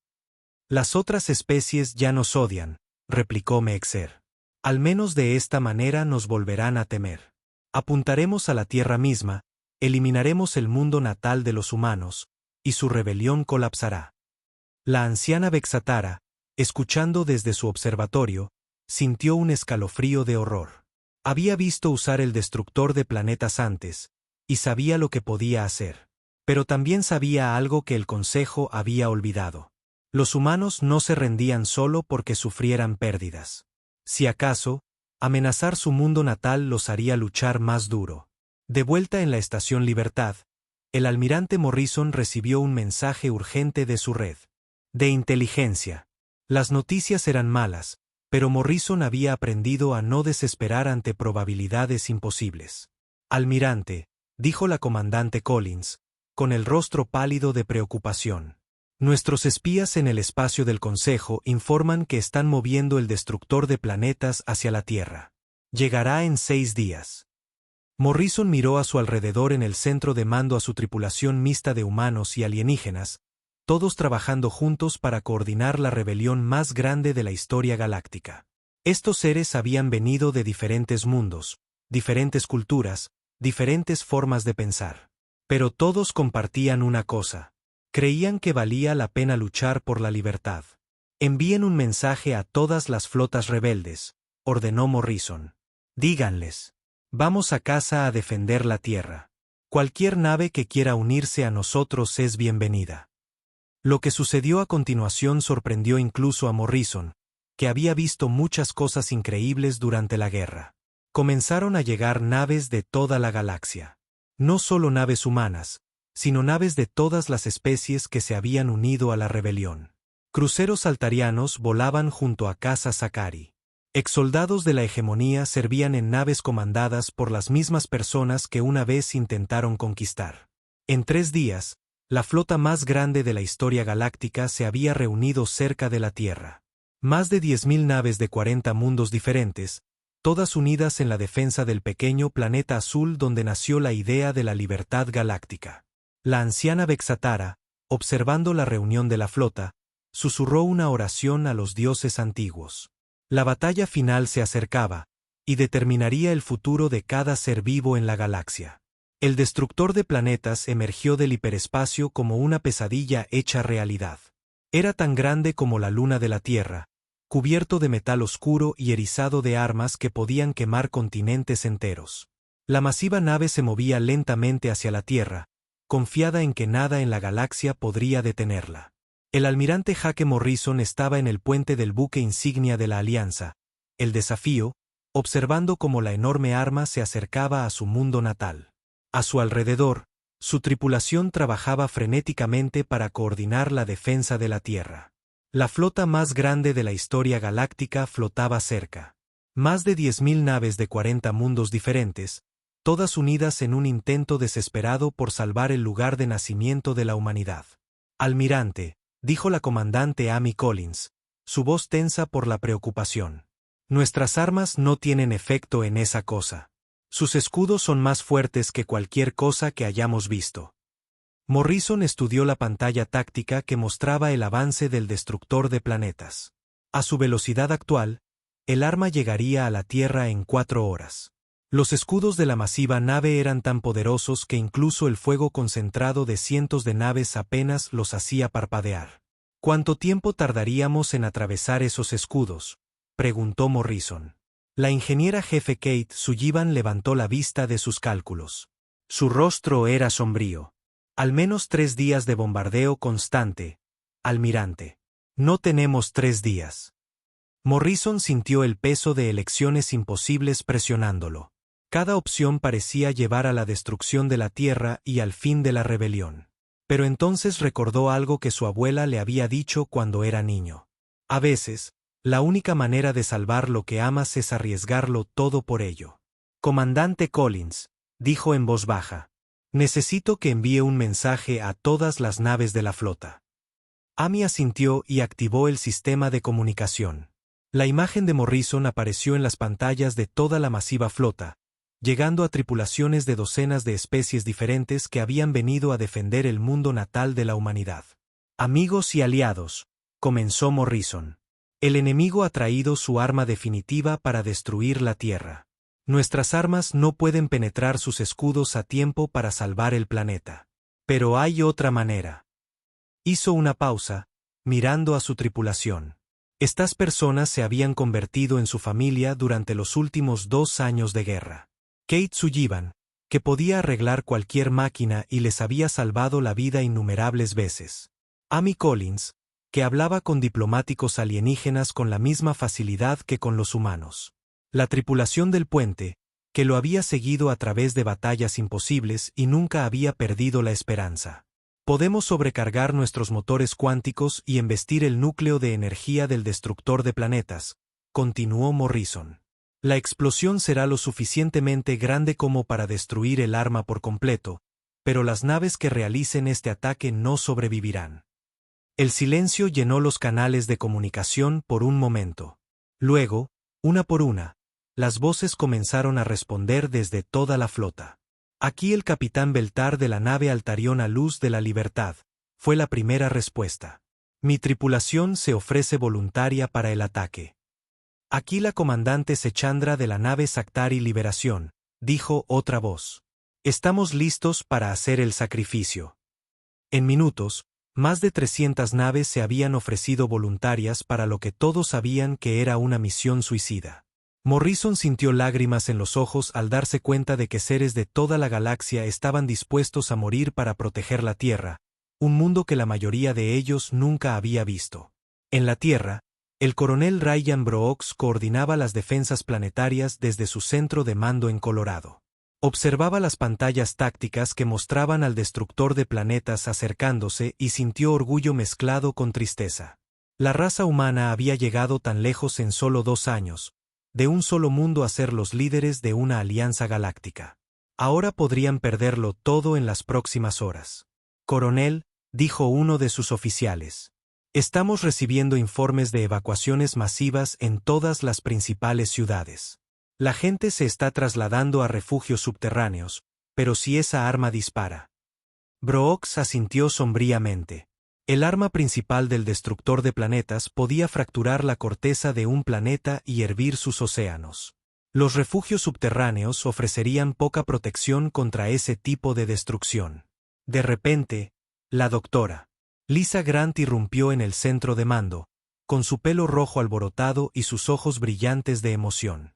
Las otras especies ya nos odian, replicó Meexer. Al menos de esta manera nos volverán a temer. Apuntaremos a la Tierra misma, eliminaremos el mundo natal de los humanos, y su rebelión colapsará. La anciana Vexatara, escuchando desde su observatorio, sintió un escalofrío de horror. Había visto usar el destructor de planetas antes, y sabía lo que podía hacer. Pero también sabía algo que el Consejo había olvidado. Los humanos no se rendían solo porque sufrieran pérdidas. Si acaso, amenazar su mundo natal los haría luchar más duro. De vuelta en la Estación Libertad, el almirante Morrison recibió un mensaje urgente de su red de inteligencia. Las noticias eran malas, pero Morrison había aprendido a no desesperar ante probabilidades imposibles. Almirante, dijo la comandante Collins, con el rostro pálido de preocupación. Nuestros espías en el espacio del Consejo informan que están moviendo el destructor de planetas hacia la Tierra. Llegará en 6 días. Morrison miró a su alrededor en el centro de mando a su tripulación mixta de humanos y alienígenas, todos trabajando juntos para coordinar la rebelión más grande de la historia galáctica. Estos seres habían venido de diferentes mundos, diferentes culturas, diferentes formas de pensar. Pero todos compartían una cosa. Creían que valía la pena luchar por la libertad. Envíen un mensaje a todas las flotas rebeldes, ordenó Morrison. Díganles. Vamos a casa a defender la Tierra. Cualquier nave que quiera unirse a nosotros es bienvenida. Lo que sucedió a continuación sorprendió incluso a Morrison, que había visto muchas cosas increíbles durante la guerra. Comenzaron a llegar naves de toda la galaxia. No solo naves humanas, sino naves de todas las especies que se habían unido a la rebelión. Cruceros altarianos volaban junto a Casa Sakari. Exsoldados de la hegemonía servían en naves comandadas por las mismas personas que una vez intentaron conquistar. En 3 días, la flota más grande de la historia galáctica se había reunido cerca de la Tierra. Más de 10.000 naves de 40 mundos diferentes, todas unidas en la defensa del pequeño planeta azul donde nació la idea de la libertad galáctica. La anciana Vexatara, observando la reunión de la flota, susurró una oración a los dioses antiguos. La batalla final se acercaba, y determinaría el futuro de cada ser vivo en la galaxia. El destructor de planetas emergió del hiperespacio como una pesadilla hecha realidad. Era tan grande como la luna de la Tierra, cubierto de metal oscuro y erizado de armas que podían quemar continentes enteros. La masiva nave se movía lentamente hacia la Tierra, confiada en que nada en la galaxia podría detenerla. El almirante Jaque Morrison estaba en el puente del buque insignia de la Alianza, el Desafío, observando cómo la enorme arma se acercaba a su mundo natal. A su alrededor, su tripulación trabajaba frenéticamente para coordinar la defensa de la Tierra. La flota más grande de la historia galáctica flotaba cerca. Más de 10.000 naves de 40 mundos diferentes, todas unidas en un intento desesperado por salvar el lugar de nacimiento de la humanidad. Almirante, dijo la comandante Amy Collins, su voz tensa por la preocupación. Nuestras armas no tienen efecto en esa cosa. Sus escudos son más fuertes que cualquier cosa que hayamos visto. Morrison estudió la pantalla táctica que mostraba el avance del destructor de planetas. A su velocidad actual, el arma llegaría a la Tierra en 4 horas. Los escudos de la masiva nave eran tan poderosos que incluso el fuego concentrado de cientos de naves apenas los hacía parpadear. ¿Cuánto tiempo tardaríamos en atravesar esos escudos?, preguntó Morrison. La ingeniera jefe Kate Sullivan levantó la vista de sus cálculos. Su rostro era sombrío. Al menos 3 días de bombardeo constante, almirante. No tenemos 3 días. Morrison sintió el peso de elecciones imposibles presionándolo. Cada opción parecía llevar a la destrucción de la Tierra y al fin de la rebelión. Pero entonces recordó algo que su abuela le había dicho cuando era niño. A veces, la única manera de salvar lo que amas es arriesgarlo todo por ello. Comandante Collins, dijo en voz baja, necesito que envíe un mensaje a todas las naves de la flota. Amy asintió y activó el sistema de comunicación. La imagen de Morrison apareció en las pantallas de toda la masiva flota, llegando a tripulaciones de docenas de especies diferentes que habían venido a defender el mundo natal de la humanidad. Amigos y aliados, comenzó Morrison. El enemigo ha traído su arma definitiva para destruir la Tierra. Nuestras armas no pueden penetrar sus escudos a tiempo para salvar el planeta. Pero hay otra manera. Hizo una pausa, mirando a su tripulación. Estas personas se habían convertido en su familia durante los últimos 2 años de guerra. Kate Sullivan, que podía arreglar cualquier máquina y les había salvado la vida innumerables veces. Amy Collins, que hablaba con diplomáticos alienígenas con la misma facilidad que con los humanos. La tripulación del puente, que lo había seguido a través de batallas imposibles y nunca había perdido la esperanza. Podemos sobrecargar nuestros motores cuánticos y embestir el núcleo de energía del destructor de planetas, continuó Morrison. La explosión será lo suficientemente grande como para destruir el arma por completo, pero las naves que realicen este ataque no sobrevivirán. El silencio llenó los canales de comunicación por un momento. Luego, una por una, las voces comenzaron a responder desde toda la flota. Aquí el capitán Beltar de la nave Altariona Luz de la Libertad, fue la primera respuesta. Mi tripulación se ofrece voluntaria para el ataque. Aquí la comandante Sechandra de la nave Sactari Liberación, dijo otra voz. Estamos listos para hacer el sacrificio. En minutos, más de 300 naves se habían ofrecido voluntarias para lo que todos sabían que era una misión suicida. Morrison sintió lágrimas en los ojos al darse cuenta de que seres de toda la galaxia estaban dispuestos a morir para proteger la Tierra, un mundo que la mayoría de ellos nunca había visto. En la Tierra, el coronel Ryan Brooks coordinaba las defensas planetarias desde su centro de mando en Colorado. Observaba las pantallas tácticas que mostraban al destructor de planetas acercándose y sintió orgullo mezclado con tristeza. La raza humana había llegado tan lejos en solo 2 años, de un solo mundo a ser los líderes de una alianza galáctica. Ahora podrían perderlo todo en las próximas horas. Coronel, dijo uno de sus oficiales. Estamos recibiendo informes de evacuaciones masivas en todas las principales ciudades. La gente se está trasladando a refugios subterráneos, pero si esa arma dispara. Brooks asintió sombríamente. El arma principal del destructor de planetas podía fracturar la corteza de un planeta y hervir sus océanos. Los refugios subterráneos ofrecerían poca protección contra ese tipo de destrucción. De repente, la doctora Lisa Grant irrumpió en el centro de mando, con su pelo rojo alborotado y sus ojos brillantes de emoción.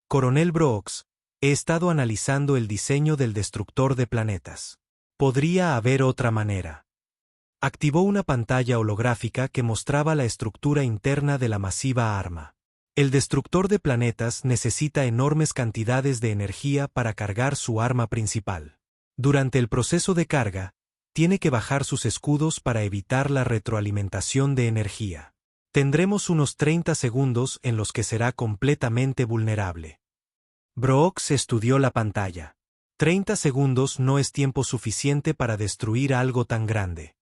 Coronel Brooks, he estado analizando el diseño del destructor de planetas. Podría haber otra manera. Activó una pantalla holográfica que mostraba la estructura interna de la masiva arma. El destructor de planetas necesita enormes cantidades de energía para cargar su arma principal. Durante el proceso de carga, tiene que bajar sus escudos para evitar la retroalimentación de energía. Tendremos unos 30 segundos en los que será completamente vulnerable. Brooks estudió la pantalla. 30 segundos no es tiempo suficiente para destruir algo tan grande.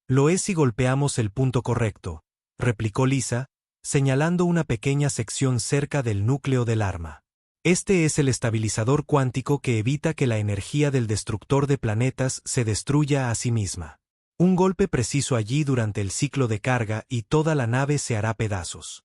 Lo es si golpeamos el punto correcto, replicó Lisa, señalando una pequeña sección cerca del núcleo del arma. Este es el estabilizador cuántico que evita que la energía del destructor de planetas se destruya a sí misma. Un golpe preciso allí durante el ciclo de carga y toda la nave se hará pedazos.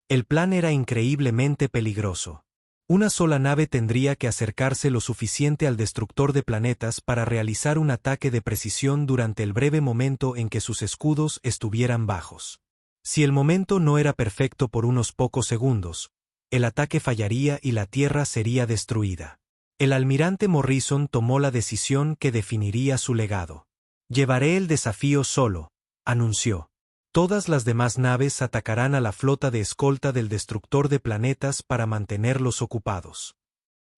El plan era increíblemente peligroso. Una sola nave tendría que acercarse lo suficiente al destructor de planetas para realizar un ataque de precisión durante el breve momento en que sus escudos estuvieran bajos. Si el momento no era perfecto por unos pocos segundos, el ataque fallaría y la Tierra sería destruida. El almirante Morrison tomó la decisión que definiría su legado. Llevaré el desafío solo, anunció. Todas las demás naves atacarán a la flota de escolta del destructor de planetas para mantenerlos ocupados.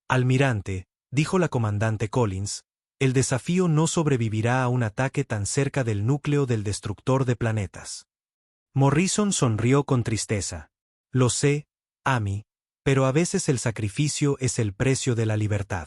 Almirante, dijo la comandante Collins, el desafío no sobrevivirá a un ataque tan cerca del núcleo del destructor de planetas. Morrison sonrió con tristeza. Lo sé, Amy, pero a veces el sacrificio es el precio de la libertad.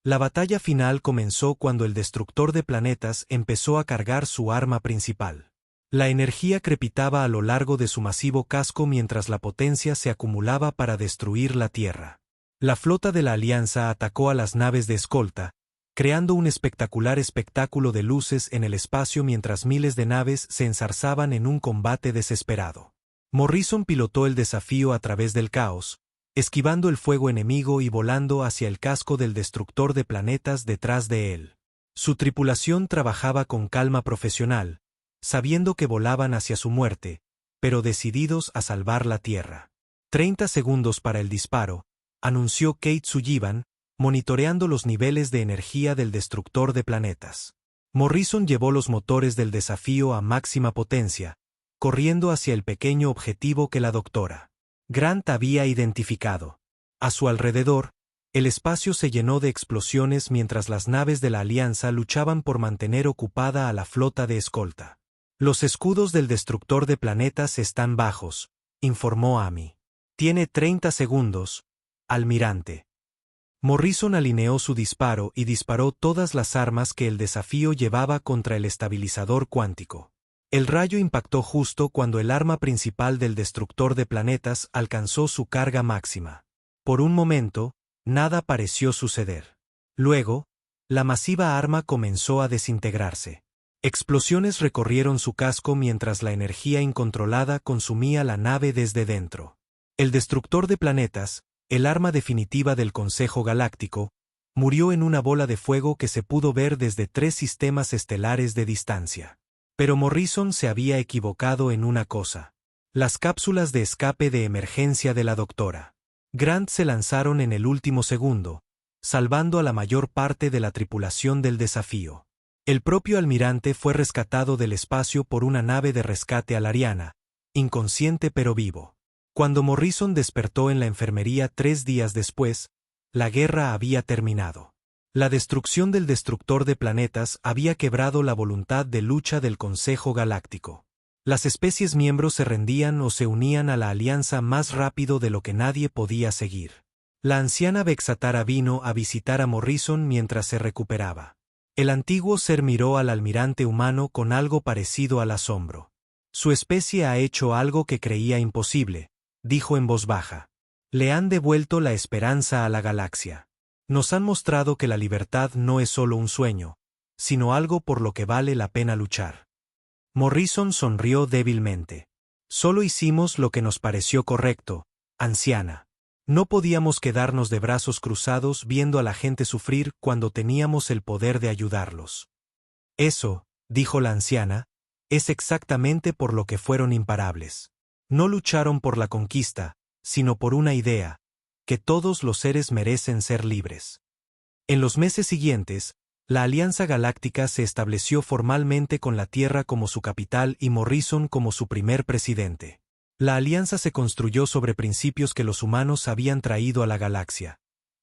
La batalla final comenzó cuando el destructor de planetas empezó a cargar su arma principal. La energía crepitaba a lo largo de su masivo casco mientras la potencia se acumulaba para destruir la Tierra. La flota de la Alianza atacó a las naves de escolta, creando un espectacular espectáculo de luces en el espacio mientras miles de naves se enzarzaban en un combate desesperado. Morrison pilotó el desafío a través del caos, esquivando el fuego enemigo y volando hacia el casco del destructor de planetas detrás de él. Su tripulación trabajaba con calma profesional, sabiendo que volaban hacia su muerte, pero decididos a salvar la Tierra. 30 segundos para el disparo, anunció Kate Sullivan, monitoreando los niveles de energía del destructor de planetas. Morrison llevó los motores del desafío a máxima potencia, corriendo hacia el pequeño objetivo que la Dra. Grant había identificado. A su alrededor, el espacio se llenó de explosiones mientras las naves de la Alianza luchaban por mantener ocupada a la flota de escolta. Los escudos del destructor de planetas están bajos, informó Amy. Tiene 30 segundos, almirante. Morrison alineó su disparo y disparó todas las armas que el desafío llevaba contra el estabilizador cuántico. El rayo impactó justo cuando el arma principal del destructor de planetas alcanzó su carga máxima. Por un momento, nada pareció suceder. Luego, la masiva arma comenzó a desintegrarse. Explosiones recorrieron su casco mientras la energía incontrolada consumía la nave desde dentro. El destructor de planetas, el arma definitiva del Consejo Galáctico, murió en una bola de fuego que se pudo ver desde 3 sistemas estelares de distancia. Pero Morrison se había equivocado en una cosa. Las cápsulas de escape de emergencia de la Dra. Grant se lanzaron en el último segundo, salvando a la mayor parte de la tripulación del desafío. El propio almirante fue rescatado del espacio por una nave de rescate alariana, inconsciente pero vivo. Cuando Morrison despertó en la enfermería 3 días después, la guerra había terminado. La destrucción del destructor de planetas había quebrado la voluntad de lucha del Consejo Galáctico. Las especies miembros se rendían o se unían a la alianza más rápido de lo que nadie podía seguir. La anciana Vexatara vino a visitar a Morrison mientras se recuperaba. El antiguo ser miró al almirante humano con algo parecido al asombro. Su especie ha hecho algo que creía imposible, dijo en voz baja. Le han devuelto la esperanza a la galaxia. Nos han mostrado que la libertad no es solo un sueño, sino algo por lo que vale la pena luchar. Morrison sonrió débilmente. Solo hicimos lo que nos pareció correcto, anciana. No podíamos quedarnos de brazos cruzados viendo a la gente sufrir cuando teníamos el poder de ayudarlos. Eso, dijo la anciana, es exactamente por lo que fueron imparables. No lucharon por la conquista, sino por una idea, que todos los seres merecen ser libres. En los meses siguientes, la Alianza Galáctica se estableció formalmente con la Tierra como su capital y Morrison como su primer presidente. La alianza se construyó sobre principios que los humanos habían traído a la galaxia.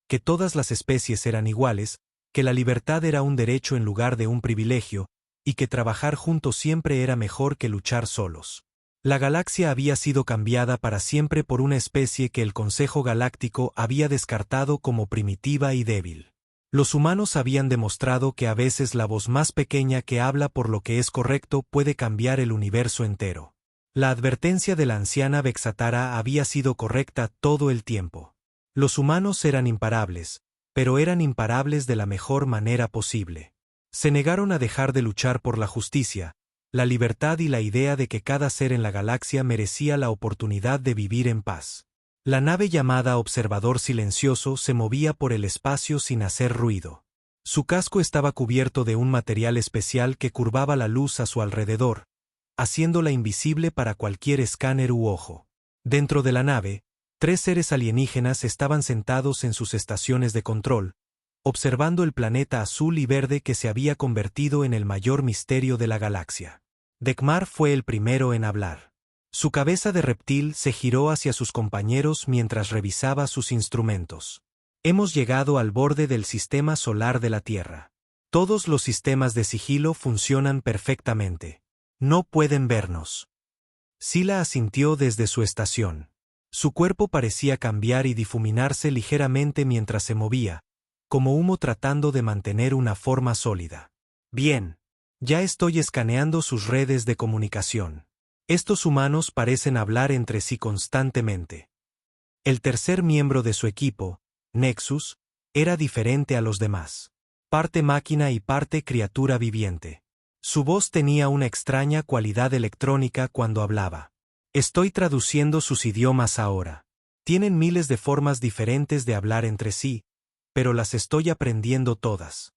Que todas las especies eran iguales, que la libertad era un derecho en lugar de un privilegio, y que trabajar juntos siempre era mejor que luchar solos. La galaxia había sido cambiada para siempre por una especie que el Consejo Galáctico había descartado como primitiva y débil. Los humanos habían demostrado que a veces la voz más pequeña que habla por lo que es correcto puede cambiar el universo entero. La advertencia de la anciana Vexatara había sido correcta todo el tiempo. Los humanos eran imparables, pero eran imparables de la mejor manera posible. Se negaron a dejar de luchar por la justicia, la libertad y la idea de que cada ser en la galaxia merecía la oportunidad de vivir en paz. La nave llamada Observador Silencioso se movía por el espacio sin hacer ruido. Su casco estaba cubierto de un material especial que curvaba la luz a su alrededor, haciéndola invisible para cualquier escáner u ojo. Dentro de la nave, 3 seres alienígenas estaban sentados en sus estaciones de control, observando el planeta azul y verde que se había convertido en el mayor misterio de la galaxia. Dekmar fue el primero en hablar. Su cabeza de reptil se giró hacia sus compañeros mientras revisaba sus instrumentos. Hemos llegado al borde del sistema solar de la Tierra. Todos los sistemas de sigilo funcionan perfectamente. No pueden vernos. Sila asintió desde su estación. Su cuerpo parecía cambiar y difuminarse ligeramente mientras se movía, como humo tratando de mantener una forma sólida. Bien. Ya estoy escaneando sus redes de comunicación. Estos humanos parecen hablar entre sí constantemente. El tercer miembro de su equipo, Nexus, era diferente a los demás. Parte máquina y parte criatura viviente. Su voz tenía una extraña cualidad electrónica cuando hablaba. Estoy traduciendo sus idiomas ahora. Tienen miles de formas diferentes de hablar entre sí, pero las estoy aprendiendo todas.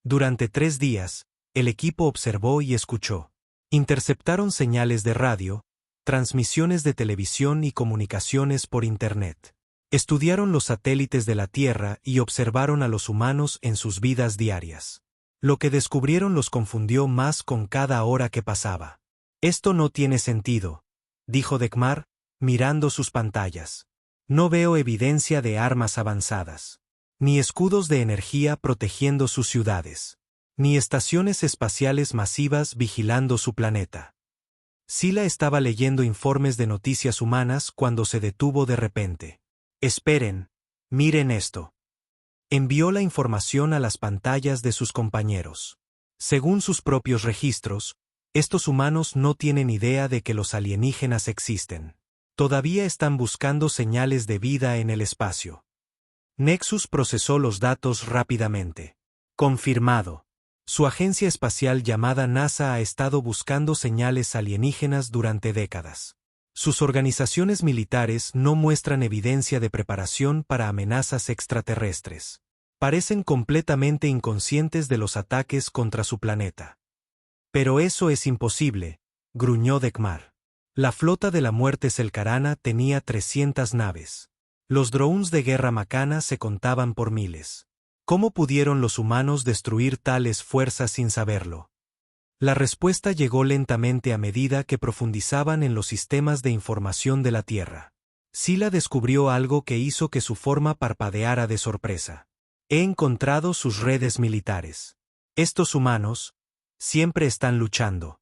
Durante 3 días, el equipo observó y escuchó. Interceptaron señales de radio, transmisiones de televisión y comunicaciones por Internet. Estudiaron los satélites de la Tierra y observaron a los humanos en sus vidas diarias. Lo que descubrieron los confundió más con cada hora que pasaba. Esto no tiene sentido, dijo Dekmar, mirando sus pantallas. No veo evidencia de armas avanzadas, ni escudos de energía protegiendo sus ciudades, ni estaciones espaciales masivas vigilando su planeta. Sila estaba leyendo informes de noticias humanas cuando se detuvo de repente. Esperen, miren esto. Envió la información a las pantallas de sus compañeros. Según sus propios registros, estos humanos no tienen idea de que los alienígenas existen. Todavía están buscando señales de vida en el espacio. Nexus procesó los datos rápidamente. Confirmado. Su agencia espacial llamada NASA ha estado buscando señales alienígenas durante décadas. Sus organizaciones militares no muestran evidencia de preparación para amenazas extraterrestres. Parecen completamente inconscientes de los ataques contra su planeta. Pero eso es imposible, gruñó Dekmar. La flota de la muerte Selkarana tenía 300 naves. Los drones de guerra Makana se contaban por miles. ¿Cómo pudieron los humanos destruir tales fuerzas sin saberlo? La respuesta llegó lentamente a medida que profundizaban en los sistemas de información de la Tierra. Sila descubrió algo que hizo que su forma parpadeara de sorpresa. He encontrado sus redes militares. Estos humanos siempre están luchando.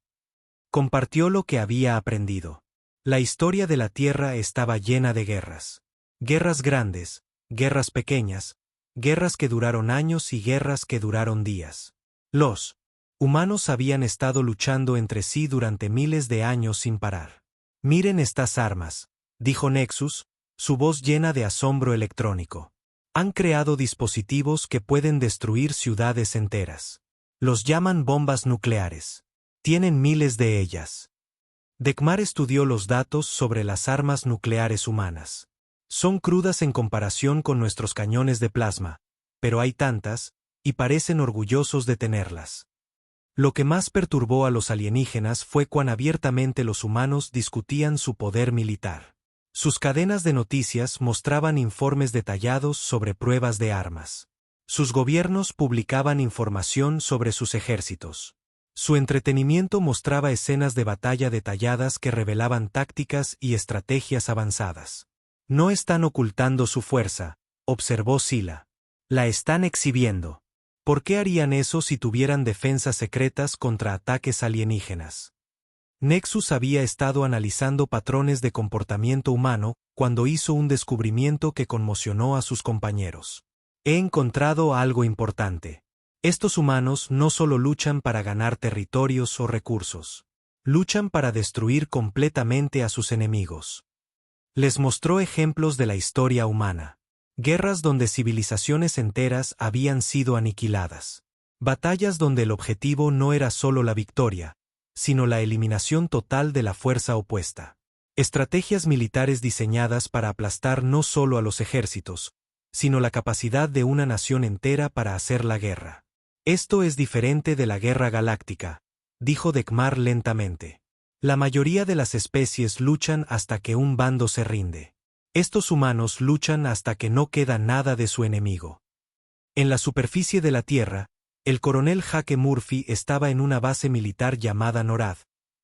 Compartió lo que había aprendido. La historia de la Tierra estaba llena de guerras. Guerras grandes, guerras pequeñas, guerras que duraron años y guerras que duraron días. Los humanos habían estado luchando entre sí durante miles de años sin parar. Miren estas armas, dijo Nexus, su voz llena de asombro electrónico. Han creado dispositivos que pueden destruir ciudades enteras. Los llaman bombas nucleares. Tienen miles de ellas. Dekmar estudió los datos sobre las armas nucleares humanas. Son crudas en comparación con nuestros cañones de plasma, pero hay tantas, y parecen orgullosos de tenerlas. Lo que más perturbó a los alienígenas fue cuán abiertamente los humanos discutían su poder militar. Sus cadenas de noticias mostraban informes detallados sobre pruebas de armas. Sus gobiernos publicaban información sobre sus ejércitos. Su entretenimiento mostraba escenas de batalla detalladas que revelaban tácticas y estrategias avanzadas. No están ocultando su fuerza, observó Sila. La están exhibiendo. ¿Por qué harían eso si tuvieran defensas secretas contra ataques alienígenas? Nexus había estado analizando patrones de comportamiento humano cuando hizo un descubrimiento que conmocionó a sus compañeros. He encontrado algo importante. Estos humanos no solo luchan para ganar territorios o recursos. Luchan para destruir completamente a sus enemigos. Les mostró ejemplos de la historia humana. Guerras donde civilizaciones enteras habían sido aniquiladas. Batallas donde el objetivo no era solo la victoria, sino la eliminación total de la fuerza opuesta. Estrategias militares diseñadas para aplastar no solo a los ejércitos, sino la capacidad de una nación entera para hacer la guerra. Esto es diferente de la guerra galáctica, dijo Dekmar lentamente. La mayoría de las especies luchan hasta que un bando se rinde. Estos humanos luchan hasta que no queda nada de su enemigo. En la superficie de la Tierra, el coronel Jake Murphy estaba en una base militar llamada NORAD,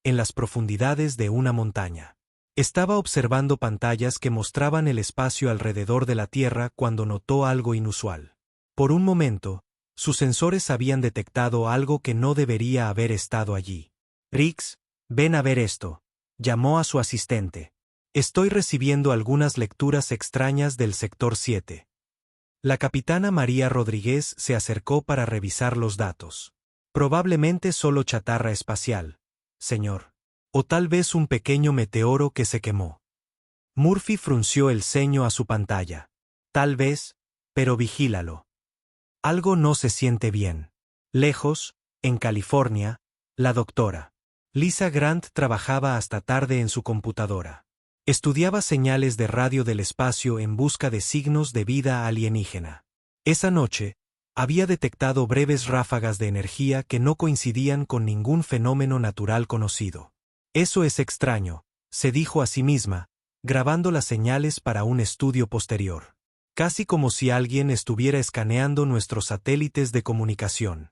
en las profundidades de una montaña. Estaba observando pantallas que mostraban el espacio alrededor de la Tierra cuando notó algo inusual. Por un momento, sus sensores habían detectado algo que no debería haber estado allí. «Rix, ven a ver esto», llamó a su asistente. «Estoy recibiendo algunas lecturas extrañas del sector 7». La capitana María Rodríguez se acercó para revisar los datos. «Probablemente solo chatarra espacial, señor. O tal vez un pequeño meteoro que se quemó». Murphy frunció el ceño a su pantalla. «Tal vez, pero vigílalo. Algo no se siente bien». Lejos, en California, la doctora Lisa Grant trabajaba hasta tarde en su computadora. Estudiaba señales de radio del espacio en busca de signos de vida alienígena. Esa noche, había detectado breves ráfagas de energía que no coincidían con ningún fenómeno natural conocido. «Eso es extraño», se dijo a sí misma, grabando las señales para un estudio posterior. «Casi como si alguien estuviera escaneando nuestros satélites de comunicación».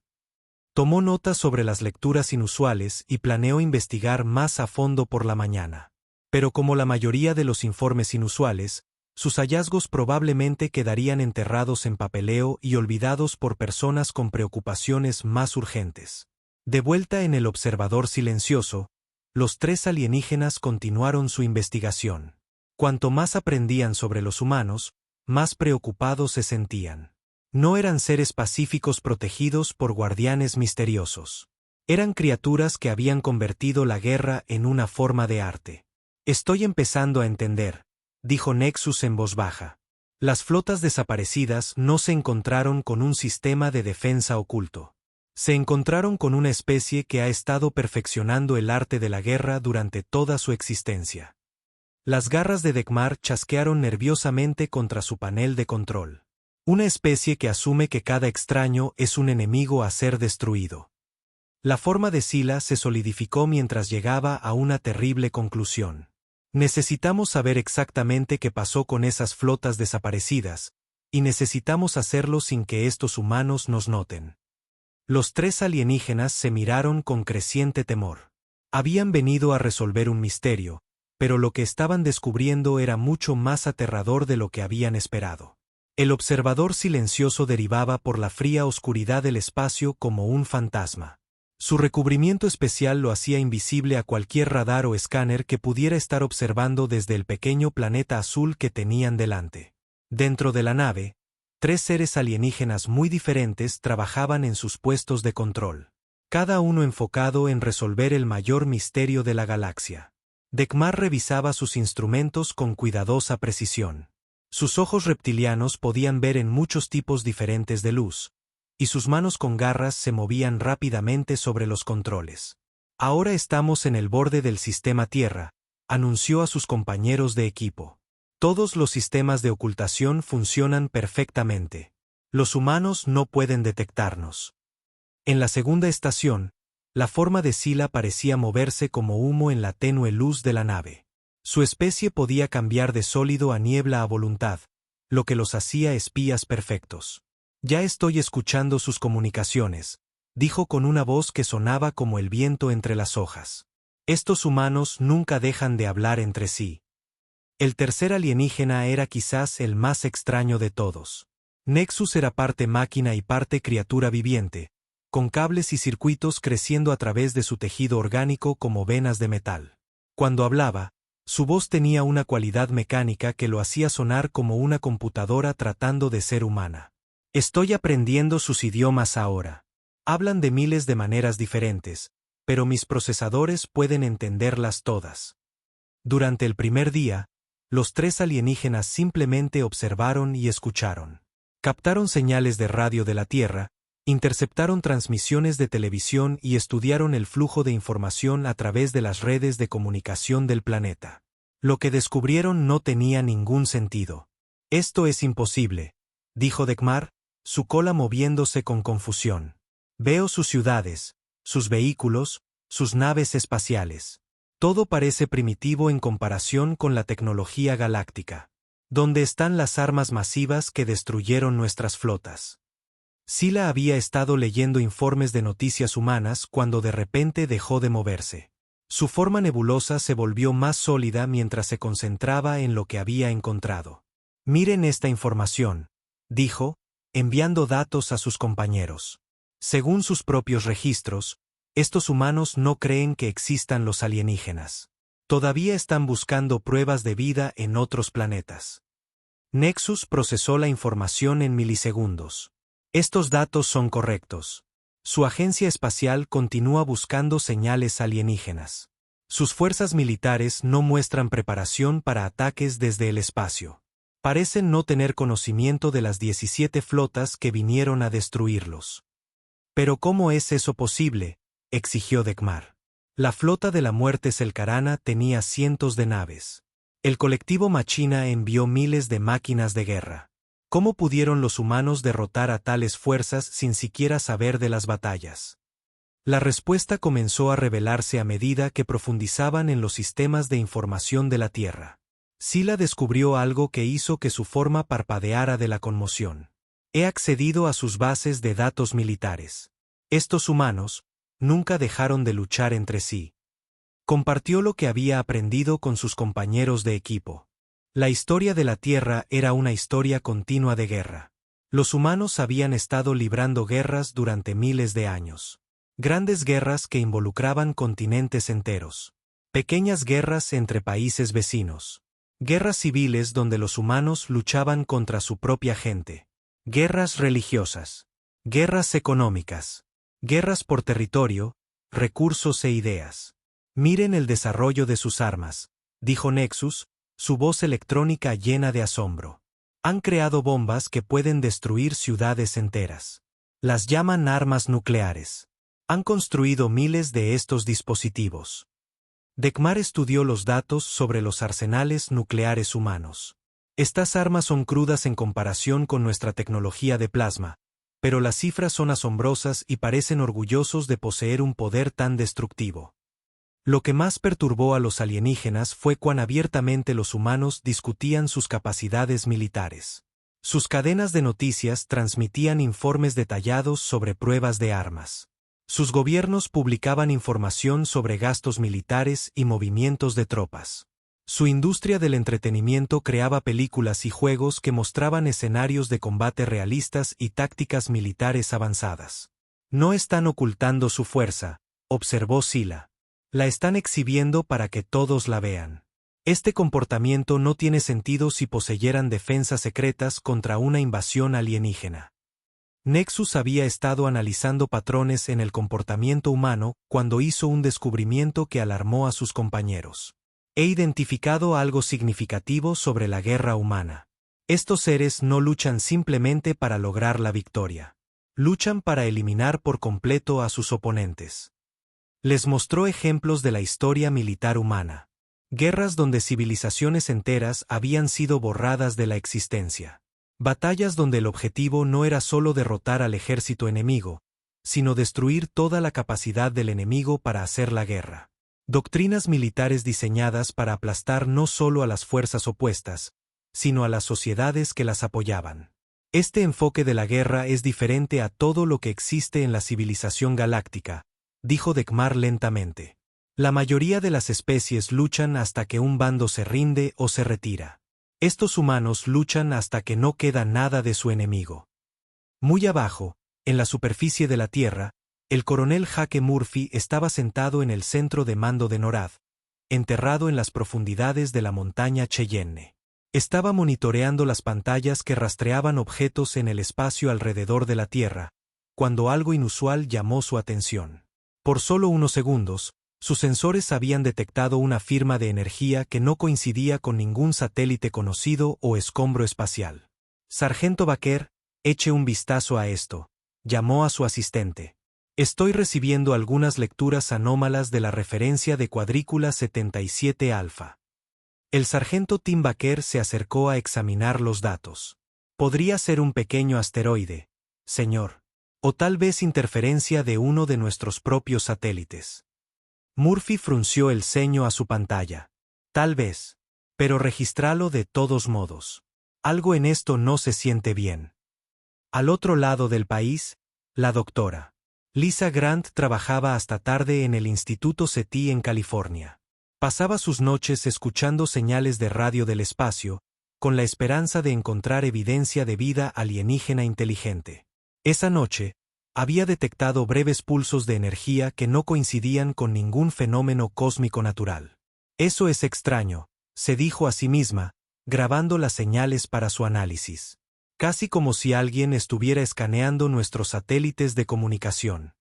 Tomó notas sobre las lecturas inusuales y planeó investigar más a fondo por la mañana. Pero como la mayoría de los informes inusuales, sus hallazgos probablemente quedarían enterrados en papeleo y olvidados por personas con preocupaciones más urgentes. De vuelta en el observador silencioso, los 3 alienígenas continuaron su investigación. Cuanto más aprendían sobre los humanos, más preocupados se sentían. No eran seres pacíficos protegidos por guardianes misteriosos. Eran criaturas que habían convertido la guerra en una forma de arte. «Estoy empezando a entender», dijo Nexus en voz baja. «Las flotas desaparecidas no se encontraron con un sistema de defensa oculto. Se encontraron con una especie que ha estado perfeccionando el arte de la guerra durante toda su existencia». Las garras de Dagmar chasquearon nerviosamente contra su panel de control. Una especie que asume que cada extraño es un enemigo a ser destruido. La forma de Sila se solidificó mientras llegaba a una terrible conclusión. «Necesitamos saber exactamente qué pasó con esas flotas desaparecidas, y necesitamos hacerlo sin que estos humanos nos noten». Los 3 alienígenas se miraron con creciente temor. Habían venido a resolver un misterio, pero lo que estaban descubriendo era mucho más aterrador de lo que habían esperado. El observador silencioso derivaba por la fría oscuridad del espacio como un fantasma. Su recubrimiento especial lo hacía invisible a cualquier radar o escáner que pudiera estar observando desde el pequeño planeta azul que tenían delante. Dentro de la nave, 3 seres alienígenas muy diferentes trabajaban en sus puestos de control, cada uno enfocado en resolver el mayor misterio de la galaxia. Dagmar revisaba sus instrumentos con cuidadosa precisión. Sus ojos reptilianos podían ver en muchos tipos diferentes de luz, y sus manos con garras se movían rápidamente sobre los controles. «Ahora estamos en el borde del sistema Tierra», anunció a sus compañeros de equipo. «Todos los sistemas de ocultación funcionan perfectamente. Los humanos no pueden detectarnos». En la segunda estación, la forma de Sila parecía moverse como humo en la tenue luz de la nave. Su especie podía cambiar de sólido a niebla a voluntad, lo que los hacía espías perfectos. «Ya estoy escuchando sus comunicaciones», dijo con una voz que sonaba como el viento entre las hojas. «Estos humanos nunca dejan de hablar entre sí». El tercer alienígena era quizás el más extraño de todos. Nexus era parte máquina y parte criatura viviente, con cables y circuitos creciendo a través de su tejido orgánico como venas de metal. Cuando hablaba, su voz tenía una cualidad mecánica que lo hacía sonar como una computadora tratando de ser humana. «Estoy aprendiendo sus idiomas ahora. Hablan de miles de maneras diferentes, pero mis procesadores pueden entenderlas todas». Durante el primer día, los 3 alienígenas simplemente observaron y escucharon. Captaron señales de radio de la Tierra, interceptaron transmisiones de televisión y estudiaron el flujo de información a través de las redes de comunicación del planeta. Lo que descubrieron no tenía ningún sentido. «Esto es imposible», dijo Dagmar, su cola moviéndose con confusión. «Veo sus ciudades, sus vehículos, sus naves espaciales. Todo parece primitivo en comparación con la tecnología galáctica. ¿Dónde están las armas masivas que destruyeron nuestras flotas?» Sila había estado leyendo informes de noticias humanas cuando de repente dejó de moverse. Su forma nebulosa se volvió más sólida mientras se concentraba en lo que había encontrado. Miren esta información, dijo, enviando datos a sus compañeros. Según sus propios registros, estos humanos no creen que existan los alienígenas. Todavía están buscando pruebas de vida en otros planetas. Nexus procesó la información en milisegundos. Estos datos son correctos. Su agencia espacial continúa buscando señales alienígenas. Sus fuerzas militares no muestran preparación para ataques desde el espacio. Parecen no tener conocimiento de las 17 flotas que vinieron a destruirlos. ¿Pero cómo es eso posible?, exigió Dekmar. La flota de la muerte Selkarana tenía cientos de naves. El colectivo Machina envió miles de máquinas de guerra. ¿Cómo pudieron los humanos derrotar a tales fuerzas sin siquiera saber de las batallas? La respuesta comenzó a revelarse a medida que profundizaban en los sistemas de información de la Tierra. Sila descubrió algo que hizo que su forma parpadeara de la conmoción. He accedido a sus bases de datos militares. Estos humanos nunca dejaron de luchar entre sí. Compartió lo que había aprendido con sus compañeros de equipo. La historia de la Tierra era una historia continua de guerra. Los humanos habían estado librando guerras durante miles de años. Grandes guerras que involucraban continentes enteros. Pequeñas guerras entre países vecinos. Guerras civiles donde los humanos luchaban contra su propia gente. Guerras religiosas. Guerras económicas. Guerras por territorio, recursos e ideas. Miren el desarrollo de sus armas, dijo Nexus, su voz electrónica llena de asombro. Han creado bombas que pueden destruir ciudades enteras. Las llaman armas nucleares. Han construido miles de estos dispositivos. Dekmar estudió los datos sobre los arsenales nucleares humanos. Estas armas son crudas en comparación con nuestra tecnología de plasma, pero las cifras son asombrosas y parecen orgullosos de poseer un poder tan destructivo. Lo que más perturbó a los alienígenas fue cuán abiertamente los humanos discutían sus capacidades militares. Sus cadenas de noticias transmitían informes detallados sobre pruebas de armas. Sus gobiernos publicaban información sobre gastos militares y movimientos de tropas. Su industria del entretenimiento creaba películas y juegos que mostraban escenarios de combate realistas y tácticas militares avanzadas. No están ocultando su fuerza, observó Sila. La están exhibiendo para que todos la vean. Este comportamiento no tiene sentido si poseyeran defensas secretas contra una invasión alienígena. Nexus había estado analizando patrones en el comportamiento humano cuando hizo un descubrimiento que alarmó a sus compañeros. He identificado algo significativo sobre la guerra humana. Estos seres no luchan simplemente para lograr la victoria. Luchan para eliminar por completo a sus oponentes. Les mostró ejemplos de la historia militar humana. Guerras donde civilizaciones enteras habían sido borradas de la existencia. Batallas donde el objetivo no era solo derrotar al ejército enemigo, sino destruir toda la capacidad del enemigo para hacer la guerra. Doctrinas militares diseñadas para aplastar no solo a las fuerzas opuestas, sino a las sociedades que las apoyaban. Este enfoque de la guerra es diferente a todo lo que existe en la civilización galáctica, dijo Dekmar lentamente. La mayoría de las especies luchan hasta que un bando se rinde o se retira. Estos humanos luchan hasta que no queda nada de su enemigo. Muy abajo, en la superficie de la Tierra, el coronel Jake Murphy estaba sentado en el centro de mando de NORAD, enterrado en las profundidades de la montaña Cheyenne. Estaba monitoreando las pantallas que rastreaban objetos en el espacio alrededor de la Tierra, cuando algo inusual llamó su atención. Por solo unos segundos, sus sensores habían detectado una firma de energía que no coincidía con ningún satélite conocido o escombro espacial. Sargento Baker, eche un vistazo a esto, llamó a su asistente. Estoy recibiendo algunas lecturas anómalas de la referencia de cuadrícula 77 alfa. El sargento Tim Baker se acercó a examinar los datos. Podría ser un pequeño asteroide, señor. O tal vez interferencia de uno de nuestros propios satélites. Murphy frunció el ceño a su pantalla. Tal vez. Pero regístralo de todos modos. Algo en esto no se siente bien. Al otro lado del país, la doctora. Lisa Grant trabajaba hasta tarde en el Instituto SETI en California. Pasaba sus noches escuchando señales de radio del espacio, con la esperanza de encontrar evidencia de vida alienígena inteligente. Esa noche, había detectado breves pulsos de energía que no coincidían con ningún fenómeno cósmico natural. Eso es extraño, se dijo a sí misma, grabando las señales para su análisis. Casi como si alguien estuviera escaneando nuestros satélites de comunicación.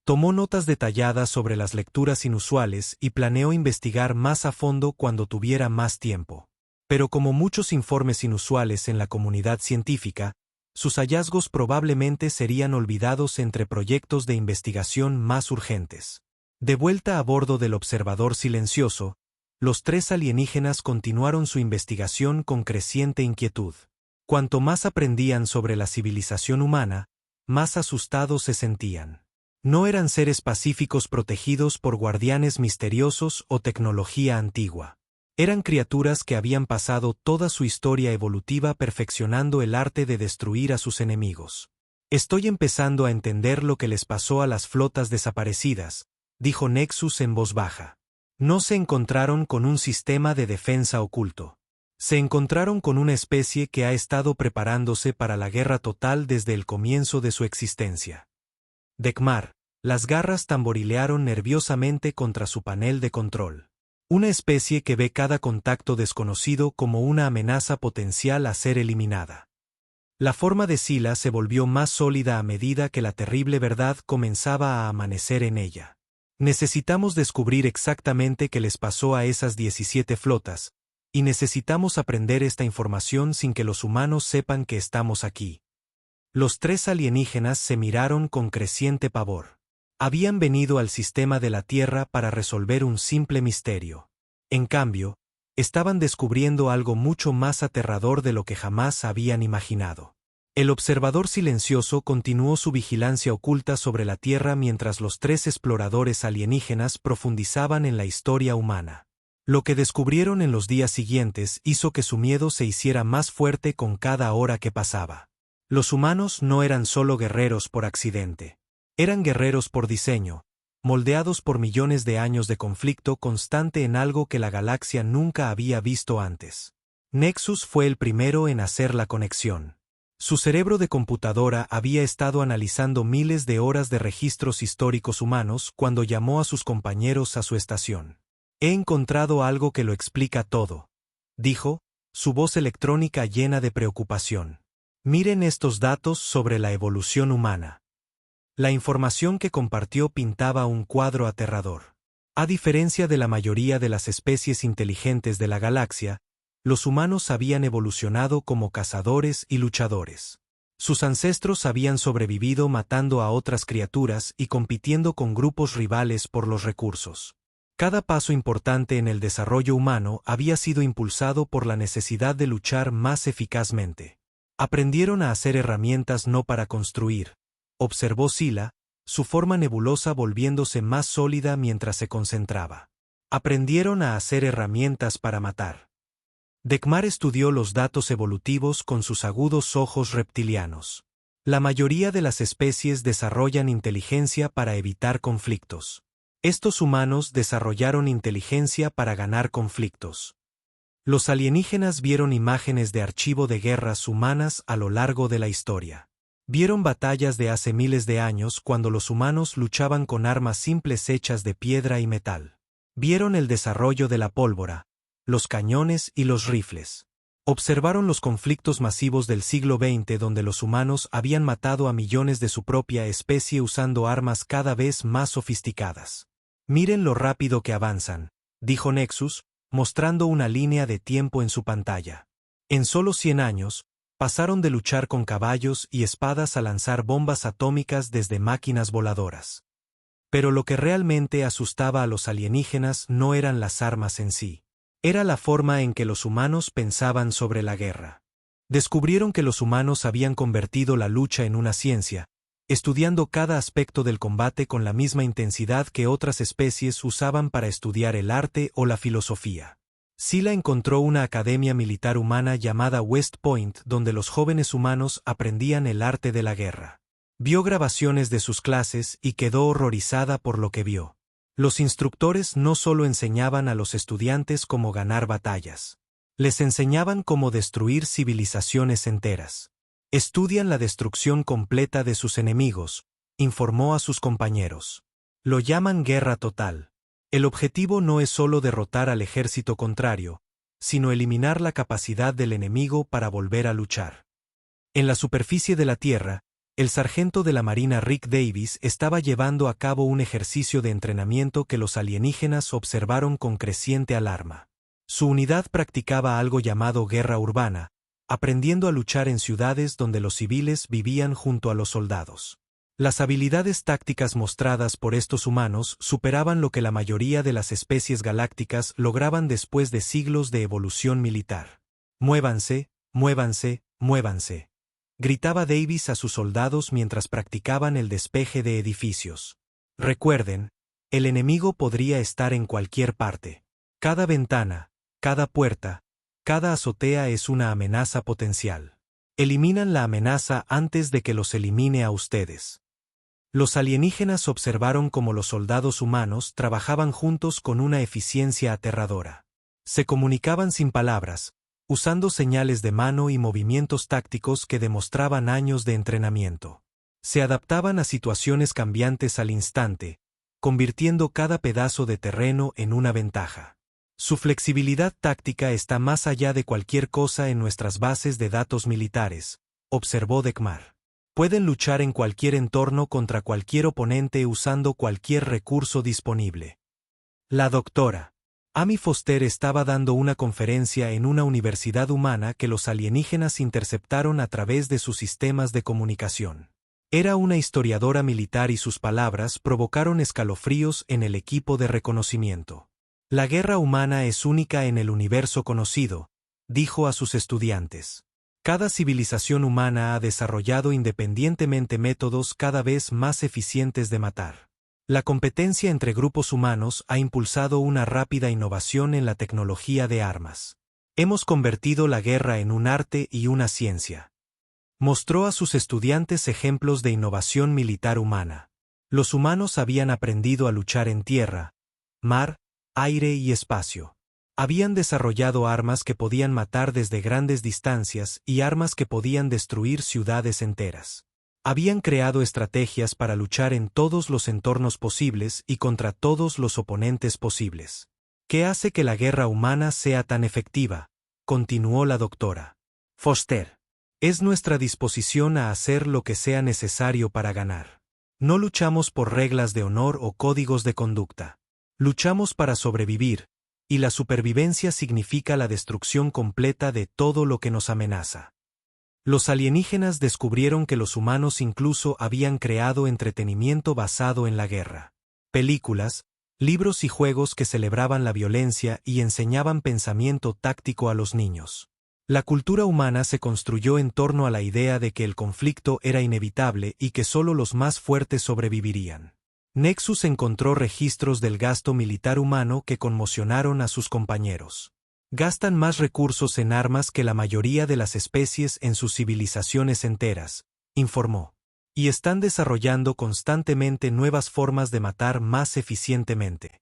Tomó notas detalladas sobre las lecturas inusuales y planeó investigar más a fondo cuando tuviera más tiempo. Pero como muchos informes inusuales en la comunidad científica, sus hallazgos probablemente serían olvidados entre proyectos de investigación más urgentes. De vuelta a bordo del observador silencioso, los tres alienígenas continuaron su investigación con creciente inquietud. Cuanto más aprendían sobre la civilización humana, más asustados se sentían. No eran seres pacíficos protegidos por guardianes misteriosos o tecnología antigua. Eran criaturas que habían pasado toda su historia evolutiva perfeccionando el arte de destruir a sus enemigos. Estoy empezando a entender lo que les pasó a las flotas desaparecidas, dijo Nexus en voz baja. No se encontraron con un sistema de defensa oculto. Se encontraron con una especie que ha estado preparándose para la guerra total desde el comienzo de su existencia. Dekmar, las garras tamborilearon nerviosamente contra su panel de control. Una especie que ve cada contacto desconocido como una amenaza potencial a ser eliminada. La forma de Sila se volvió más sólida a medida que la terrible verdad comenzaba a amanecer en ella. Necesitamos descubrir exactamente qué les pasó a esas 17 flotas, y necesitamos aprender esta información sin que los humanos sepan que estamos aquí. Los tres alienígenas se miraron con creciente pavor. Habían venido al sistema de la Tierra para resolver un simple misterio. En cambio, estaban descubriendo algo mucho más aterrador de lo que jamás habían imaginado. El observador silencioso continuó su vigilancia oculta sobre la Tierra mientras los tres exploradores alienígenas profundizaban en la historia humana. Lo que descubrieron en los días siguientes hizo que su miedo se hiciera más fuerte con cada hora que pasaba. Los humanos no eran solo guerreros por accidente. Eran guerreros por diseño, moldeados por millones de años de conflicto constante en algo que la galaxia nunca había visto antes. Nexus fue el primero en hacer la conexión. Su cerebro de computadora había estado analizando miles de horas de registros históricos humanos cuando llamó a sus compañeros a su estación. He encontrado algo que lo explica todo, dijo, su voz electrónica llena de preocupación. Miren estos datos sobre la evolución humana. La información que compartió pintaba un cuadro aterrador. A diferencia de la mayoría de las especies inteligentes de la galaxia, los humanos habían evolucionado como cazadores y luchadores. Sus ancestros habían sobrevivido matando a otras criaturas y compitiendo con grupos rivales por los recursos. Cada paso importante en el desarrollo humano había sido impulsado por la necesidad de luchar más eficazmente. Aprendieron a hacer herramientas no para construir, observó Sila, su forma nebulosa volviéndose más sólida mientras se concentraba. Aprendieron a hacer herramientas para matar. Dekmar estudió los datos evolutivos con sus agudos ojos reptilianos. La mayoría de las especies desarrollan inteligencia para evitar conflictos. Estos humanos desarrollaron inteligencia para ganar conflictos. Los alienígenas vieron imágenes de archivo de guerras humanas a lo largo de la historia. Vieron batallas de hace miles de años cuando los humanos luchaban con armas simples hechas de piedra y metal. Vieron el desarrollo de la pólvora, los cañones y los rifles. Observaron los conflictos masivos del siglo XX donde los humanos habían matado a millones de su propia especie usando armas cada vez más sofisticadas. Miren lo rápido que avanzan, dijo Nexus, mostrando una línea de tiempo en su pantalla. En solo 100 años, pasaron de luchar con caballos y espadas a lanzar bombas atómicas desde máquinas voladoras. Pero lo que realmente asustaba a los alienígenas no eran las armas en sí. Era la forma en que los humanos pensaban sobre la guerra. Descubrieron que los humanos habían convertido la lucha en una ciencia, estudiando cada aspecto del combate con la misma intensidad que otras especies usaban para estudiar el arte o la filosofía. Sila encontró una academia militar humana llamada West Point donde los jóvenes humanos aprendían el arte de la guerra. Vio grabaciones de sus clases y quedó horrorizada por lo que vio. Los instructores no solo enseñaban a los estudiantes cómo ganar batallas. Les enseñaban cómo destruir civilizaciones enteras. Estudian la destrucción completa de sus enemigos, informó a sus compañeros. Lo llaman guerra total. El objetivo no es solo derrotar al ejército contrario, sino eliminar la capacidad del enemigo para volver a luchar. En la superficie de la Tierra, el sargento de la Marina Rick Davis estaba llevando a cabo un ejercicio de entrenamiento que los alienígenas observaron con creciente alarma. Su unidad practicaba algo llamado guerra urbana, aprendiendo a luchar en ciudades donde los civiles vivían junto a los soldados. Las habilidades tácticas mostradas por estos humanos superaban lo que la mayoría de las especies galácticas lograban después de siglos de evolución militar. «Muévanse, muévanse, muévanse», gritaba Davis a sus soldados mientras practicaban el despeje de edificios. Recuerden, el enemigo podría estar en cualquier parte. Cada ventana, cada puerta, cada azotea es una amenaza potencial. Eliminan la amenaza antes de que los elimine a ustedes. Los alienígenas observaron cómo los soldados humanos trabajaban juntos con una eficiencia aterradora. Se comunicaban sin palabras, usando señales de mano y movimientos tácticos que demostraban años de entrenamiento. Se adaptaban a situaciones cambiantes al instante, convirtiendo cada pedazo de terreno en una ventaja. Su flexibilidad táctica está más allá de cualquier cosa en nuestras bases de datos militares, observó Dekmar. Pueden luchar en cualquier entorno contra cualquier oponente usando cualquier recurso disponible. La doctora Amy Foster estaba dando una conferencia en una universidad humana que los alienígenas interceptaron a través de sus sistemas de comunicación. Era una historiadora militar y sus palabras provocaron escalofríos en el equipo de reconocimiento. La guerra humana es única en el universo conocido, dijo a sus estudiantes. Cada civilización humana ha desarrollado independientemente métodos cada vez más eficientes de matar. La competencia entre grupos humanos ha impulsado una rápida innovación en la tecnología de armas. Hemos convertido la guerra en un arte y una ciencia. Mostró a sus estudiantes ejemplos de innovación militar humana. Los humanos habían aprendido a luchar en tierra, mar, aire y espacio. Habían desarrollado armas que podían matar desde grandes distancias y armas que podían destruir ciudades enteras. Habían creado estrategias para luchar en todos los entornos posibles y contra todos los oponentes posibles. ¿Qué hace que la guerra humana sea tan efectiva?, continuó la doctora Foster. Es nuestra disposición a hacer lo que sea necesario para ganar. No luchamos por reglas de honor o códigos de conducta. Luchamos para sobrevivir, y la supervivencia significa la destrucción completa de todo lo que nos amenaza. Los alienígenas descubrieron que los humanos incluso habían creado entretenimiento basado en la guerra. Películas, libros y juegos que celebraban la violencia y enseñaban pensamiento táctico a los niños. La cultura humana se construyó en torno a la idea de que el conflicto era inevitable y que solo los más fuertes sobrevivirían. Nexus encontró registros del gasto militar humano que conmocionaron a sus compañeros. Gastan más recursos en armas que la mayoría de las especies en sus civilizaciones enteras, informó. Y están desarrollando constantemente nuevas formas de matar más eficientemente.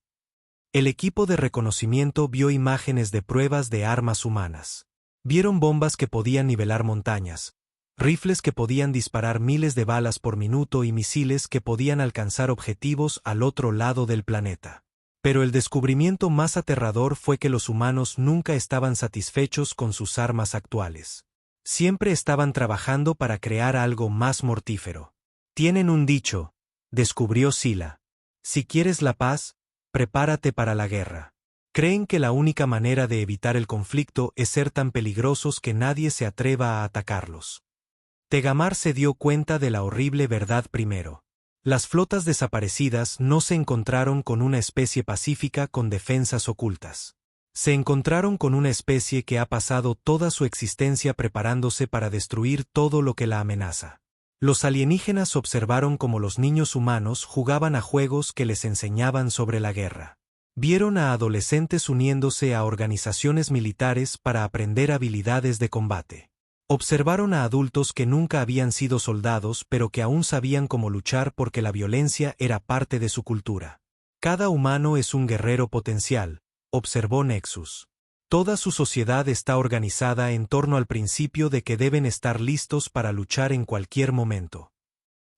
El equipo de reconocimiento vio imágenes de pruebas de armas humanas. Vieron bombas que podían nivelar montañas, rifles que podían disparar miles de balas por minuto y misiles que podían alcanzar objetivos al otro lado del planeta. Pero el descubrimiento más aterrador fue que los humanos nunca estaban satisfechos con sus armas actuales. Siempre estaban trabajando para crear algo más mortífero. Tienen un dicho, descubrió Sila. Si quieres la paz, prepárate para la guerra. Creen que la única manera de evitar el conflicto es ser tan peligrosos que nadie se atreva a atacarlos. Tegamar se dio cuenta de la horrible verdad primero. Las flotas desaparecidas no se encontraron con una especie pacífica con defensas ocultas. Se encontraron con una especie que ha pasado toda su existencia preparándose para destruir todo lo que la amenaza. Los alienígenas observaron cómo los niños humanos jugaban a juegos que les enseñaban sobre la guerra. Vieron a adolescentes uniéndose a organizaciones militares para aprender habilidades de combate. Observaron a adultos que nunca habían sido soldados pero que aún sabían cómo luchar porque la violencia era parte de su cultura. Cada humano es un guerrero potencial, observó Nexus. Toda su sociedad está organizada en torno al principio de que deben estar listos para luchar en cualquier momento.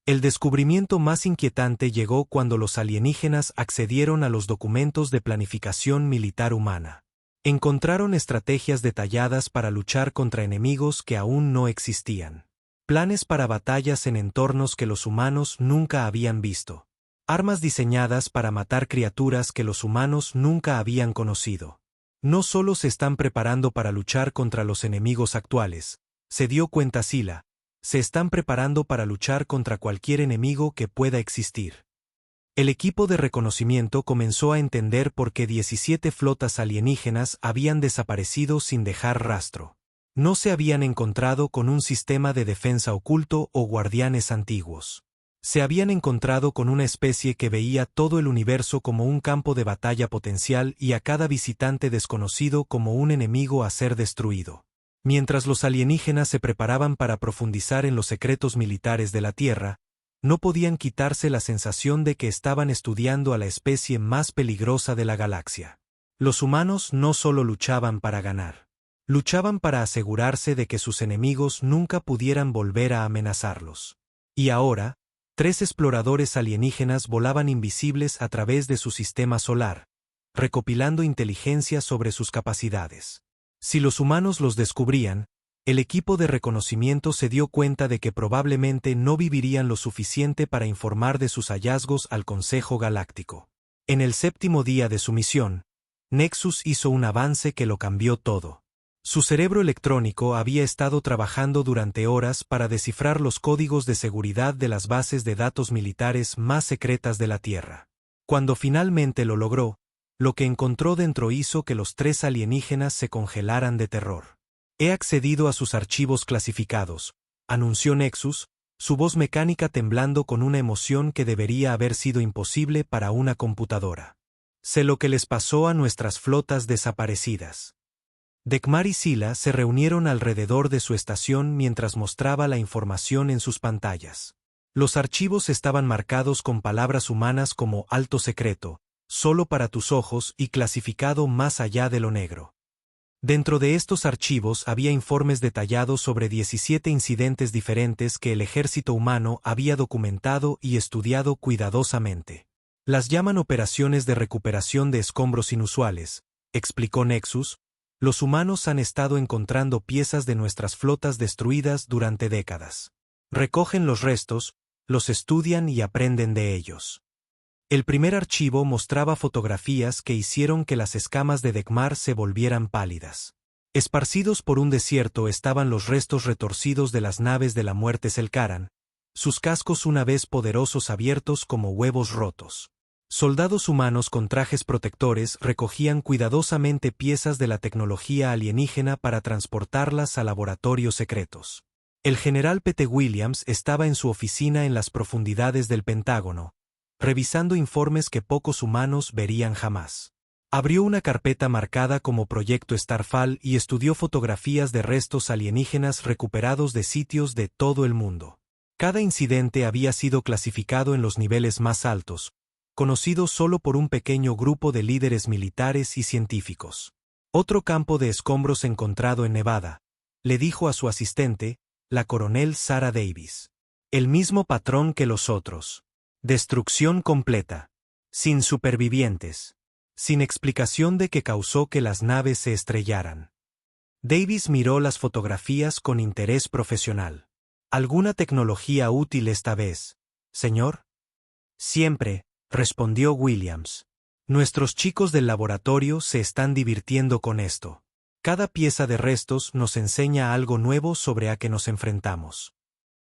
El descubrimiento más inquietante llegó cuando los alienígenas accedieron a los documentos de planificación militar humana. Encontraron estrategias detalladas para luchar contra enemigos que aún no existían. Planes para batallas en entornos que los humanos nunca habían visto. Armas diseñadas para matar criaturas que los humanos nunca habían conocido. No solo se están preparando para luchar contra los enemigos actuales, se dio cuenta Sila, se están preparando para luchar contra cualquier enemigo que pueda existir. El equipo de reconocimiento comenzó a entender por qué 17 flotas alienígenas habían desaparecido sin dejar rastro. No se habían encontrado con un sistema de defensa oculto o guardianes antiguos. Se habían encontrado con una especie que veía todo el universo como un campo de batalla potencial y a cada visitante desconocido como un enemigo a ser destruido. Mientras los alienígenas se preparaban para profundizar en los secretos militares de la Tierra, no podían quitarse la sensación de que estaban estudiando a la especie más peligrosa de la galaxia. Los humanos no solo luchaban para ganar. Luchaban para asegurarse de que sus enemigos nunca pudieran volver a amenazarlos. Y ahora, 3 exploradores alienígenas volaban invisibles a través de su sistema solar, recopilando inteligencia sobre sus capacidades. Si los humanos los descubrían, el equipo de reconocimiento se dio cuenta de que probablemente no vivirían lo suficiente para informar de sus hallazgos al Consejo Galáctico. En el 7º día de su misión, Nexus hizo un avance que lo cambió todo. Su cerebro electrónico había estado trabajando durante horas para descifrar los códigos de seguridad de las bases de datos militares más secretas de la Tierra. Cuando finalmente lo logró, lo que encontró dentro hizo que los 3 alienígenas se congelaran de terror. He accedido a sus archivos clasificados, anunció Nexus, su voz mecánica temblando con una emoción que debería haber sido imposible para una computadora. Sé lo que les pasó a nuestras flotas desaparecidas. Dekmar y Sila se reunieron alrededor de su estación mientras mostraba la información en sus pantallas. Los archivos estaban marcados con palabras humanas como alto secreto, solo para tus ojos y clasificado más allá de lo negro. Dentro de estos archivos había informes detallados sobre 17 incidentes diferentes que el ejército humano había documentado y estudiado cuidadosamente. Las llaman operaciones de recuperación de escombros inusuales, explicó Nexus. Los humanos han estado encontrando piezas de nuestras flotas destruidas durante décadas. Recogen los restos, los estudian y aprenden de ellos. El primer archivo mostraba fotografías que hicieron que las escamas de Dekmar se volvieran pálidas. Esparcidos por un desierto estaban los restos retorcidos de las naves de la muerte Selkaran, sus cascos una vez poderosos abiertos como huevos rotos. Soldados humanos con trajes protectores recogían cuidadosamente piezas de la tecnología alienígena para transportarlas a laboratorios secretos. El general P.T. Williams estaba en su oficina en las profundidades del Pentágono, revisando informes que pocos humanos verían jamás. Abrió una carpeta marcada como Proyecto Starfall y estudió fotografías de restos alienígenas recuperados de sitios de todo el mundo. Cada incidente había sido clasificado en los niveles más altos, conocido solo por un pequeño grupo de líderes militares y científicos. Otro campo de escombros encontrado en Nevada, le dijo a su asistente, la coronel Sarah Davis. El mismo patrón que los otros. Destrucción completa. Sin supervivientes. Sin explicación de qué causó que las naves se estrellaran. Davis miró las fotografías con interés profesional. ¿Alguna tecnología útil esta vez, señor? Siempre, respondió Williams. Nuestros chicos del laboratorio se están divirtiendo con esto. Cada pieza de restos nos enseña algo nuevo sobre a qué nos enfrentamos.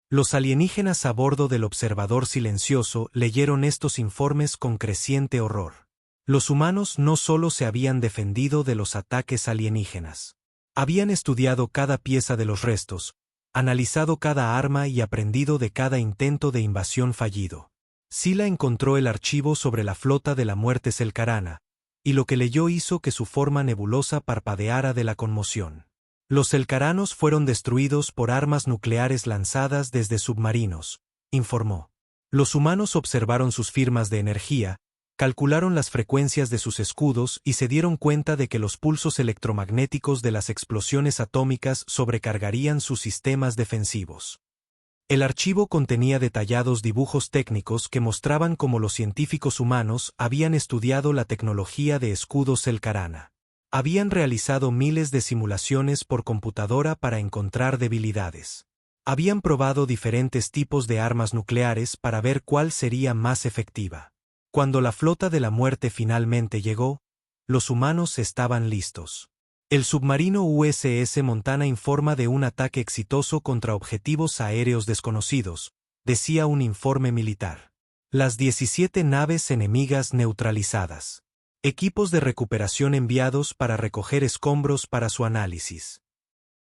Los alienígenas a bordo del observador silencioso leyeron estos informes con creciente horror. Los humanos no solo se habían defendido de los ataques alienígenas. Habían estudiado cada pieza de los restos, analizado cada arma y aprendido de cada intento de invasión fallido. Sila encontró el archivo sobre la flota de la muerte Selkarana, y lo que leyó hizo que su forma nebulosa parpadeara de la conmoción. Los selkaranos fueron destruidos por armas nucleares lanzadas desde submarinos, informó. Los humanos observaron sus firmas de energía, calcularon las frecuencias de sus escudos y se dieron cuenta de que los pulsos electromagnéticos de las explosiones atómicas sobrecargarían sus sistemas defensivos. El archivo contenía detallados dibujos técnicos que mostraban cómo los científicos humanos habían estudiado la tecnología de escudos selkarana. Habían realizado miles de simulaciones por computadora para encontrar debilidades. Habían probado diferentes tipos de armas nucleares para ver cuál sería más efectiva. Cuando la flota de la muerte finalmente llegó, los humanos estaban listos. El submarino USS Montana informa de un ataque exitoso contra objetivos aéreos desconocidos, decía un informe militar. Las 17 naves enemigas neutralizadas. Equipos de recuperación enviados para recoger escombros para su análisis.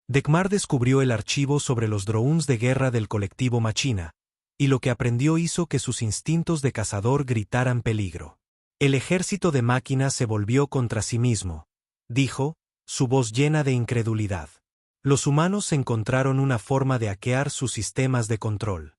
Dekmar descubrió el archivo sobre los drones de guerra del colectivo Machina, y lo que aprendió hizo que sus instintos de cazador gritaran peligro. El ejército de máquinas se volvió contra sí mismo, dijo, su voz llena de incredulidad. Los humanos encontraron una forma de hackear sus sistemas de control.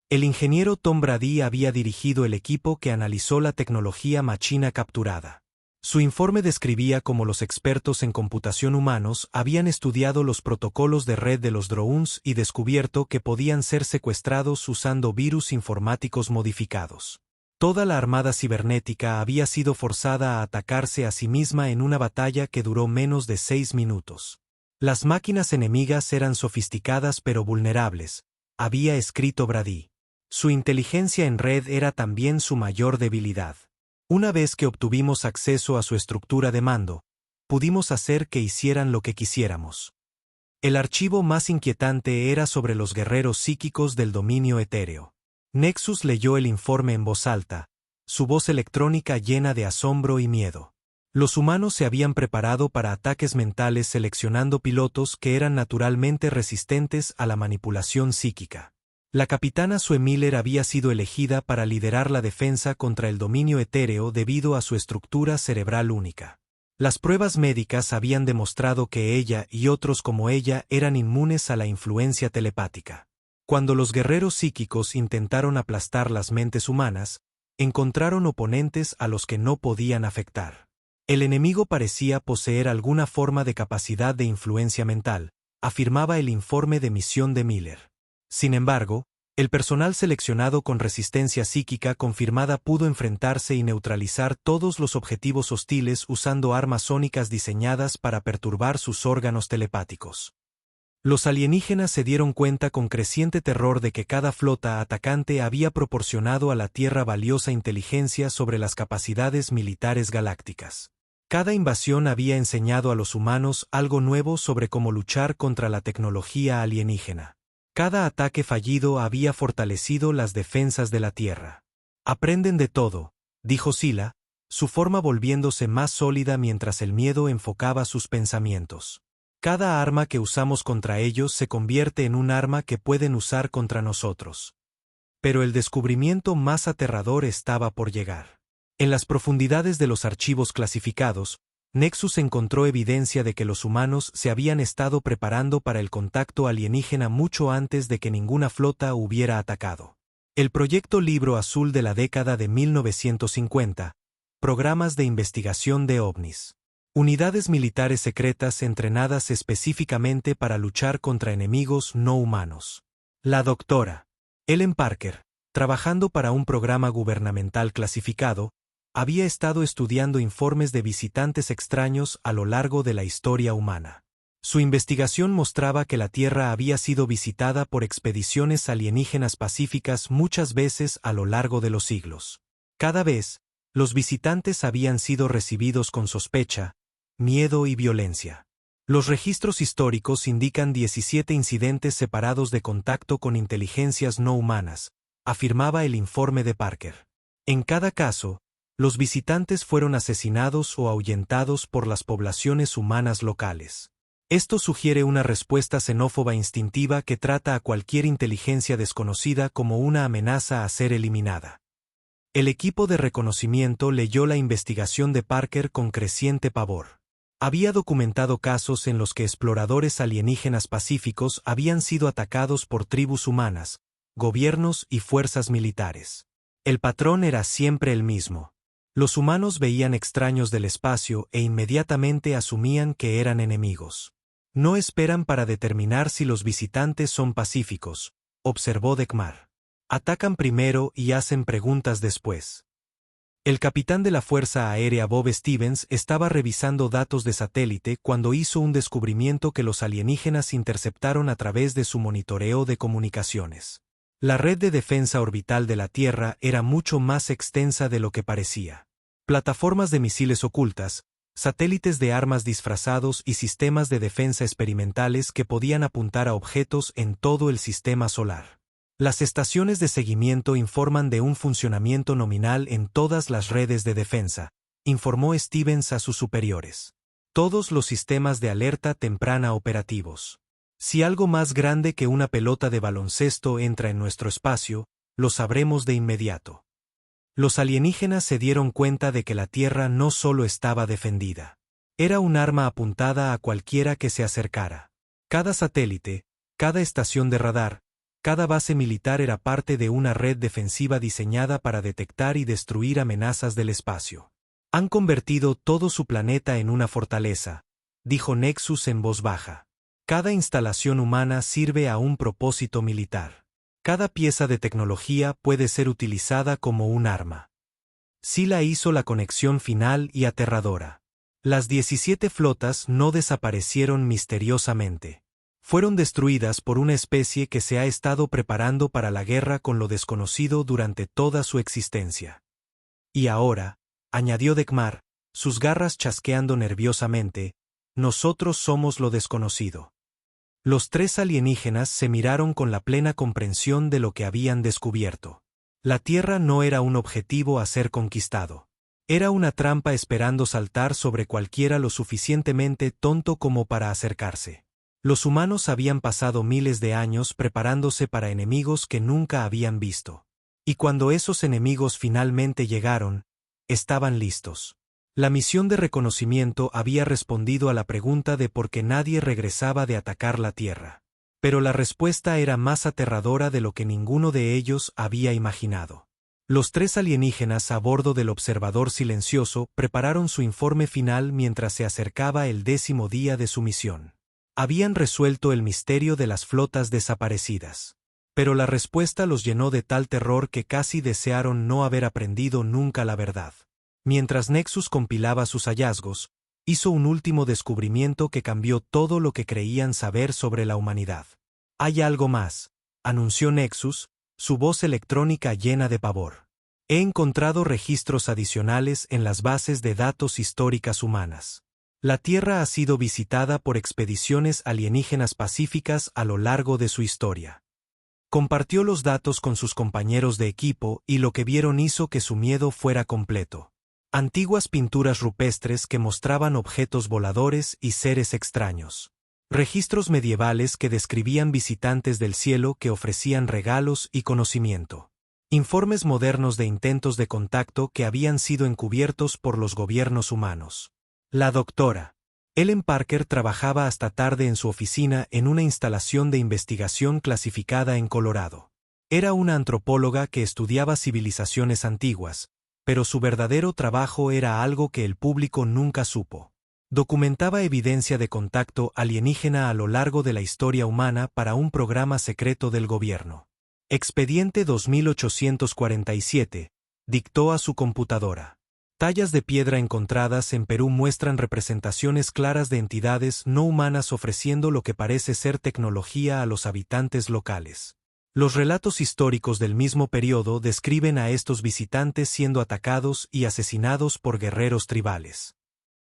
El ingeniero Tom Brady había dirigido el equipo que analizó la tecnología Machina capturada. Su informe describía cómo los expertos en computación humanos habían estudiado los protocolos de red de los drones y descubierto que podían ser secuestrados usando virus informáticos modificados. Toda la armada cibernética había sido forzada a atacarse a sí misma en una batalla que duró menos de 6 minutos. Las máquinas enemigas eran sofisticadas pero vulnerables, había escrito Brady. Su inteligencia en red era también su mayor debilidad. Una vez que obtuvimos acceso a su estructura de mando, pudimos hacer que hicieran lo que quisiéramos. El archivo más inquietante era sobre los guerreros psíquicos del dominio etéreo. Nexus leyó el informe en voz alta, su voz electrónica llena de asombro y miedo. Los humanos se habían preparado para ataques mentales seleccionando pilotos que eran naturalmente resistentes a la manipulación psíquica. La capitana Sue Miller había sido elegida para liderar la defensa contra el dominio etéreo debido a su estructura cerebral única. Las pruebas médicas habían demostrado que ella y otros como ella eran inmunes a la influencia telepática. Cuando los guerreros psíquicos intentaron aplastar las mentes humanas, encontraron oponentes a los que no podían afectar. El enemigo parecía poseer alguna forma de capacidad de influencia mental, afirmaba el informe de misión de Miller. Sin embargo, el personal seleccionado con resistencia psíquica confirmada pudo enfrentarse y neutralizar todos los objetivos hostiles usando armas sónicas diseñadas para perturbar sus órganos telepáticos. Los alienígenas se dieron cuenta con creciente terror de que cada flota atacante había proporcionado a la Tierra valiosa inteligencia sobre las capacidades militares galácticas. Cada invasión había enseñado a los humanos algo nuevo sobre cómo luchar contra la tecnología alienígena. Cada ataque fallido había fortalecido las defensas de la Tierra. Aprenden de todo, dijo Sila, su forma volviéndose más sólida mientras el miedo enfocaba sus pensamientos. Cada arma que usamos contra ellos se convierte en un arma que pueden usar contra nosotros. Pero el descubrimiento más aterrador estaba por llegar. En las profundidades de los archivos clasificados, Nexus encontró evidencia de que los humanos se habían estado preparando para el contacto alienígena mucho antes de que ninguna flota hubiera atacado. El proyecto Libro Azul de la década de 1950, programas de investigación de ovnis. Unidades militares secretas entrenadas específicamente para luchar contra enemigos no humanos. La doctora Ellen Parker, trabajando para un programa gubernamental clasificado, había estado estudiando informes de visitantes extraños a lo largo de la historia humana. Su investigación mostraba que la Tierra había sido visitada por expediciones alienígenas pacíficas muchas veces a lo largo de los siglos. Cada vez, los visitantes habían sido recibidos con sospecha, miedo y violencia. Los registros históricos indican 17 incidentes separados de contacto con inteligencias no humanas, afirmaba el informe de Parker. En cada caso, los visitantes fueron asesinados o ahuyentados por las poblaciones humanas locales. Esto sugiere una respuesta xenófoba instintiva que trata a cualquier inteligencia desconocida como una amenaza a ser eliminada. El equipo de reconocimiento leyó la investigación de Parker con creciente pavor. Había documentado casos en los que exploradores alienígenas pacíficos habían sido atacados por tribus humanas, gobiernos y fuerzas militares. El patrón era siempre el mismo. Los humanos veían extraños del espacio e inmediatamente asumían que eran enemigos. No esperan para determinar si los visitantes son pacíficos, observó Dekmar. Atacan primero y hacen preguntas después. El capitán de la Fuerza Aérea Bob Stevens estaba revisando datos de satélite cuando hizo un descubrimiento que los alienígenas interceptaron a través de su monitoreo de comunicaciones. La red de defensa orbital de la Tierra era mucho más extensa de lo que parecía. Plataformas de misiles ocultas, satélites de armas disfrazados y sistemas de defensa experimentales que podían apuntar a objetos en todo el sistema solar. Las estaciones de seguimiento informan de un funcionamiento nominal en todas las redes de defensa, informó Stevens a sus superiores. Todos los sistemas de alerta temprana operativos. Si algo más grande que una pelota de baloncesto entra en nuestro espacio, lo sabremos de inmediato. Los alienígenas se dieron cuenta de que la Tierra no solo estaba defendida. Era un arma apuntada a cualquiera que se acercara. Cada satélite, cada estación de radar, cada base militar era parte de una red defensiva diseñada para detectar y destruir amenazas del espacio. Han convertido todo su planeta en una fortaleza, dijo Nexus en voz baja. Cada instalación humana sirve a un propósito militar. Cada pieza de tecnología puede ser utilizada como un arma. Sila hizo la conexión final y aterradora. Las 17 flotas no desaparecieron misteriosamente. Fueron destruidas por una especie que se ha estado preparando para la guerra con lo desconocido durante toda su existencia. Y ahora, añadió Dekmar, sus garras chasqueando nerviosamente, nosotros somos lo desconocido. Los tres alienígenas se miraron con la plena comprensión de lo que habían descubierto. La Tierra no era un objetivo a ser conquistado. Era una trampa esperando saltar sobre cualquiera lo suficientemente tonto como para acercarse. Los humanos habían pasado miles de años preparándose para enemigos que nunca habían visto. Y cuando esos enemigos finalmente llegaron, estaban listos. La misión de reconocimiento había respondido a la pregunta de por qué nadie regresaba de atacar la Tierra. Pero la respuesta era más aterradora de lo que ninguno de ellos había imaginado. Los tres alienígenas a bordo del observador silencioso prepararon su informe final mientras se acercaba el 10º día de su misión. Habían resuelto el misterio de las flotas desaparecidas. Pero la respuesta los llenó de tal terror que casi desearon no haber aprendido nunca la verdad. Mientras Nexus compilaba sus hallazgos, hizo un último descubrimiento que cambió todo lo que creían saber sobre la humanidad. Hay algo más, anunció Nexus, su voz electrónica llena de pavor. He encontrado registros adicionales en las bases de datos históricas humanas. La Tierra ha sido visitada por expediciones alienígenas pacíficas a lo largo de su historia. Compartió los datos con sus compañeros de equipo y lo que vieron hizo que su miedo fuera completo. Antiguas pinturas rupestres que mostraban objetos voladores y seres extraños. Registros medievales que describían visitantes del cielo que ofrecían regalos y conocimiento. Informes modernos de intentos de contacto que habían sido encubiertos por los gobiernos humanos. La doctora Ellen Parker trabajaba hasta tarde en su oficina en una instalación de investigación clasificada en Colorado. Era una antropóloga que estudiaba civilizaciones antiguas, pero su verdadero trabajo era algo que el público nunca supo. Documentaba evidencia de contacto alienígena a lo largo de la historia humana para un programa secreto del gobierno. Expediente 2847, dictó a su computadora. Tallas de piedra encontradas en Perú muestran representaciones claras de entidades no humanas ofreciendo lo que parece ser tecnología a los habitantes locales. Los relatos históricos del mismo periodo describen a estos visitantes siendo atacados y asesinados por guerreros tribales.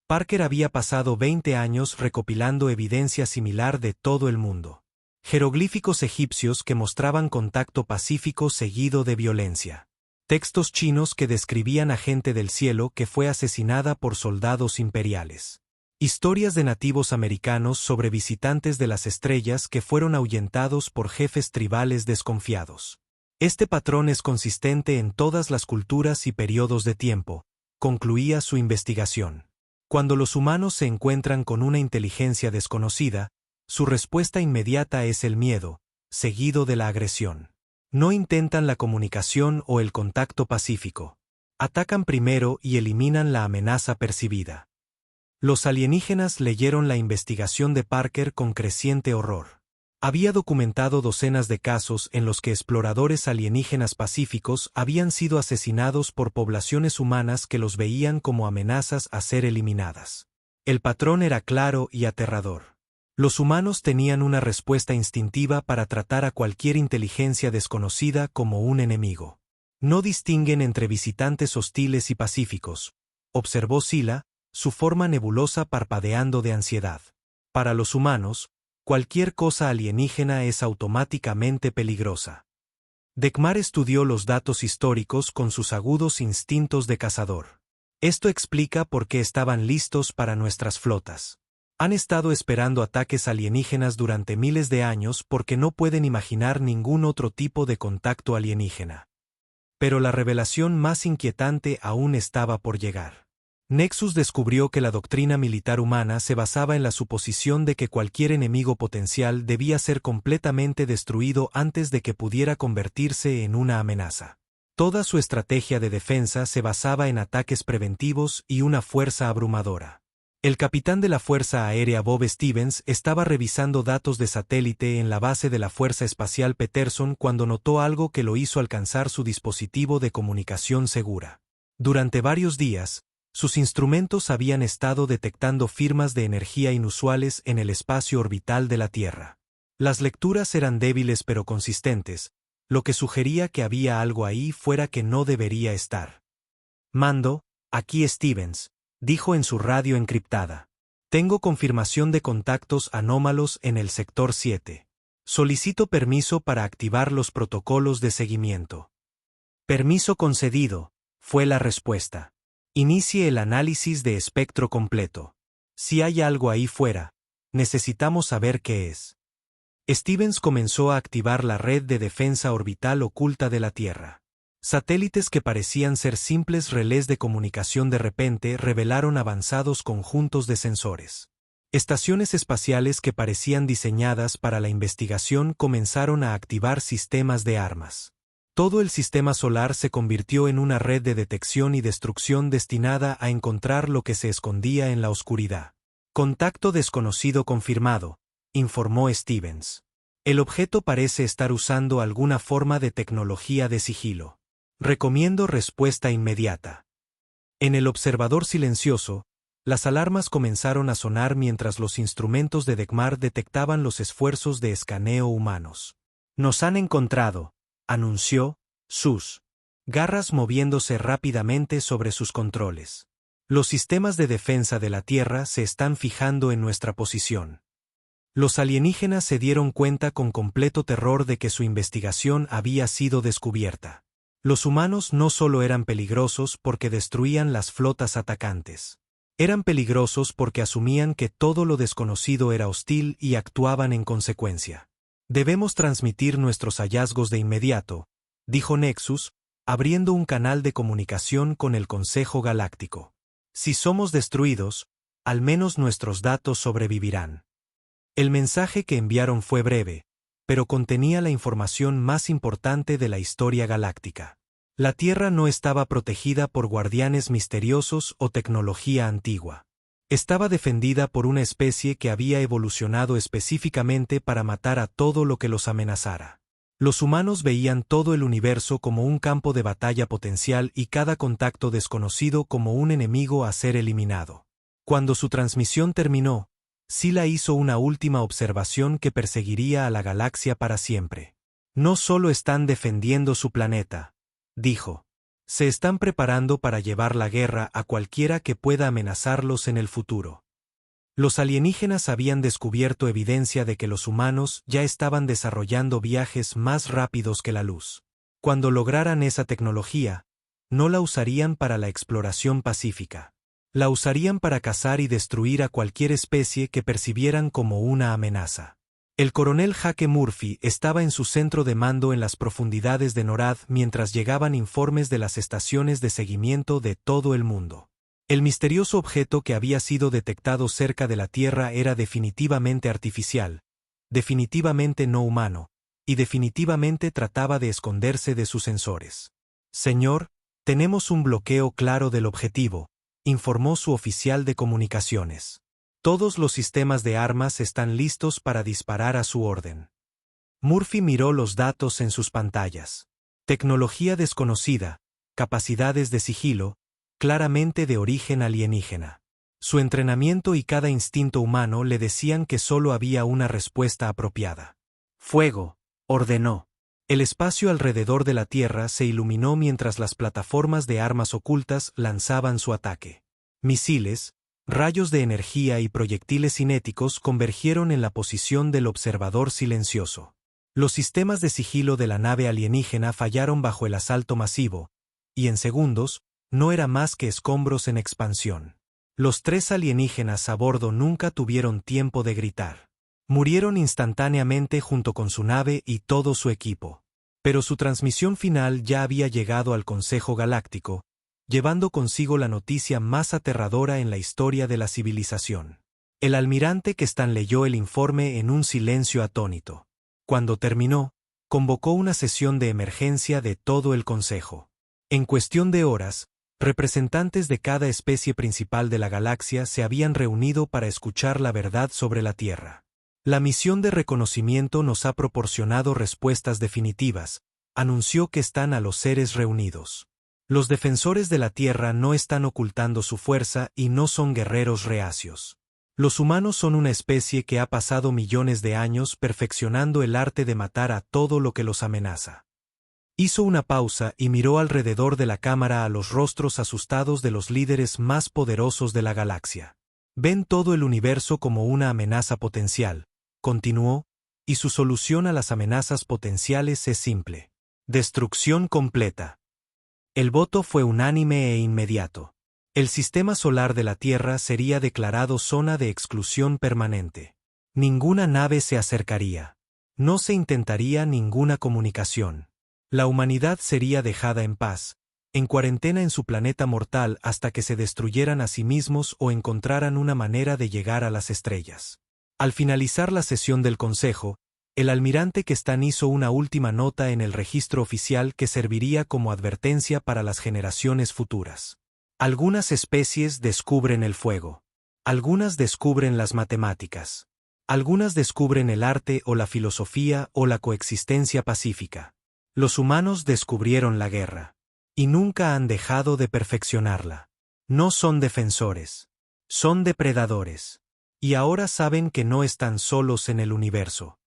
Parker había pasado 20 años recopilando evidencia similar de todo el mundo. Jeroglíficos egipcios que mostraban contacto pacífico seguido de violencia. Textos chinos que describían a gente del cielo que fue asesinada por soldados imperiales. Historias de nativos americanos sobre visitantes de las estrellas que fueron ahuyentados por jefes tribales desconfiados. Este patrón es consistente en todas las culturas y periodos de tiempo, concluía su investigación. Cuando los humanos se encuentran con una inteligencia desconocida, su respuesta inmediata es el miedo, seguido de la agresión. No intentan la comunicación o el contacto pacífico. Atacan primero y eliminan la amenaza percibida. Los alienígenas leyeron la investigación de Parker con creciente horror. Había documentado docenas de casos en los que exploradores alienígenas pacíficos habían sido asesinados por poblaciones humanas que los veían como amenazas a ser eliminadas. El patrón era claro y aterrador. Los humanos tenían una respuesta instintiva para tratar a cualquier inteligencia desconocida como un enemigo. No distinguen entre visitantes hostiles y pacíficos, observó Sila, su forma nebulosa parpadeando de ansiedad. Para los humanos, cualquier cosa alienígena es automáticamente peligrosa. Dekmar estudió los datos históricos con sus agudos instintos de cazador. Esto explica por qué estaban listos para nuestras flotas. Han estado esperando ataques alienígenas durante miles de años porque no pueden imaginar ningún otro tipo de contacto alienígena. Pero la revelación más inquietante aún estaba por llegar. Nexus descubrió que la doctrina militar humana se basaba en la suposición de que cualquier enemigo potencial debía ser completamente destruido antes de que pudiera convertirse en una amenaza. Toda su estrategia de defensa se basaba en ataques preventivos y una fuerza abrumadora. El capitán de la Fuerza Aérea Bob Stevens estaba revisando datos de satélite en la base de la Fuerza Espacial Peterson cuando notó algo que lo hizo alcanzar su dispositivo de comunicación segura. Durante varios días, sus instrumentos habían estado detectando firmas de energía inusuales en el espacio orbital de la Tierra. Las lecturas eran débiles pero consistentes, lo que sugería que había algo ahí fuera que no debería estar. Mando, aquí Stevens, dijo en su radio encriptada. Tengo confirmación de contactos anómalos en el sector 7. Solicito permiso para activar los protocolos de seguimiento. Permiso concedido, fue la respuesta. Inicie el análisis de espectro completo. Si hay algo ahí fuera, necesitamos saber qué es. Stevens comenzó a activar la red de defensa orbital oculta de la Tierra. Satélites que parecían ser simples relés de comunicación de repente revelaron avanzados conjuntos de sensores. Estaciones espaciales que parecían diseñadas para la investigación comenzaron a activar sistemas de armas. Todo el sistema solar se convirtió en una red de detección y destrucción destinada a encontrar lo que se escondía en la oscuridad. Contacto desconocido confirmado, informó Stevens. El objeto parece estar usando alguna forma de tecnología de sigilo. Recomiendo respuesta inmediata. En el observador silencioso, las alarmas comenzaron a sonar mientras los instrumentos de Dekmar detectaban los esfuerzos de escaneo humanos. Nos han encontrado, anunció, sus garras moviéndose rápidamente sobre sus controles. Los sistemas de defensa de la Tierra se están fijando en nuestra posición. Los alienígenas se dieron cuenta con completo terror de que su investigación había sido descubierta. Los humanos no solo eran peligrosos porque destruían las flotas atacantes. Eran peligrosos porque asumían que todo lo desconocido era hostil y actuaban en consecuencia. Debemos transmitir nuestros hallazgos de inmediato, dijo Nexus, abriendo un canal de comunicación con el Consejo Galáctico. Si somos destruidos, al menos nuestros datos sobrevivirán. El mensaje que enviaron fue breve, pero contenía la información más importante de la historia galáctica. La Tierra no estaba protegida por guardianes misteriosos o tecnología antigua. Estaba defendida por una especie que había evolucionado específicamente para matar a todo lo que los amenazara. Los humanos veían todo el universo como un campo de batalla potencial y cada contacto desconocido como un enemigo a ser eliminado. Cuando su transmisión terminó, Sila hizo una última observación que perseguiría a la galaxia para siempre. No solo están defendiendo su planeta, dijo. Se están preparando para llevar la guerra a cualquiera que pueda amenazarlos en el futuro. Los alienígenas habían descubierto evidencia de que los humanos ya estaban desarrollando viajes más rápidos que la luz. Cuando lograran esa tecnología, no la usarían para la exploración pacífica. La usarían para cazar y destruir a cualquier especie que percibieran como una amenaza. El coronel Jake Murphy estaba en su centro de mando en las profundidades de NORAD mientras llegaban informes de las estaciones de seguimiento de todo el mundo. El misterioso objeto que había sido detectado cerca de la Tierra era definitivamente artificial, definitivamente no humano, y definitivamente trataba de esconderse de sus sensores. Señor, tenemos un bloqueo claro del objetivo, informó su oficial de comunicaciones. Todos los sistemas de armas están listos para disparar a su orden. Murphy miró los datos en sus pantallas. Tecnología desconocida, capacidades de sigilo, claramente de origen alienígena. Su entrenamiento y cada instinto humano le decían que solo había una respuesta apropiada. Fuego, ordenó. El espacio alrededor de la Tierra se iluminó mientras las plataformas de armas ocultas lanzaban su ataque. Misiles, rayos de energía y proyectiles cinéticos convergieron en la posición del observador silencioso. Los sistemas de sigilo de la nave alienígena fallaron bajo el asalto masivo, y en segundos, no era más que escombros en expansión. Los 3 alienígenas a bordo nunca tuvieron tiempo de gritar. Murieron instantáneamente junto con su nave y todo su equipo. Pero su transmisión final ya había llegado al Consejo Galáctico, llevando consigo la noticia más aterradora en la historia de la civilización. El almirante Kestan leyó el informe en un silencio atónito. Cuando terminó, convocó una sesión de emergencia de todo el Consejo. En cuestión de horas, representantes de cada especie principal de la galaxia se habían reunido para escuchar la verdad sobre la Tierra. La misión de reconocimiento nos ha proporcionado respuestas definitivas, anunció Kestan a los seres reunidos. Los defensores de la Tierra no están ocultando su fuerza y no son guerreros reacios. Los humanos son una especie que ha pasado millones de años perfeccionando el arte de matar a todo lo que los amenaza. Hizo una pausa y miró alrededor de la cámara a los rostros asustados de los líderes más poderosos de la galaxia. Ven todo el universo como una amenaza potencial, continuó, y su solución a las amenazas potenciales es simple: destrucción completa. El voto fue unánime e inmediato. El sistema solar de la Tierra sería declarado zona de exclusión permanente. Ninguna nave se acercaría. No se intentaría ninguna comunicación. La humanidad sería dejada en paz, en cuarentena en su planeta mortal hasta que se destruyeran a sí mismos o encontraran una manera de llegar a las estrellas. Al finalizar la sesión del Consejo, el almirante Kestan hizo una última nota en el registro oficial que serviría como advertencia para las generaciones futuras. Algunas especies descubren el fuego. Algunas descubren las matemáticas. Algunas descubren el arte o la filosofía o la coexistencia pacífica. Los humanos descubrieron la guerra. Y nunca han dejado de perfeccionarla. No son defensores. Son depredadores. Y ahora saben que no están solos en el universo.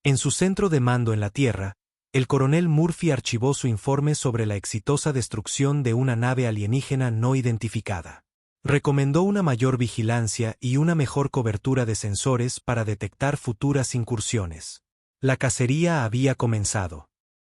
En su centro de mando en la Tierra, el coronel Murphy archivó su informe sobre la exitosa destrucción de una nave alienígena no identificada. Recomendó una mayor vigilancia y una mejor cobertura de sensores para detectar futuras incursiones. La cacería había comenzado.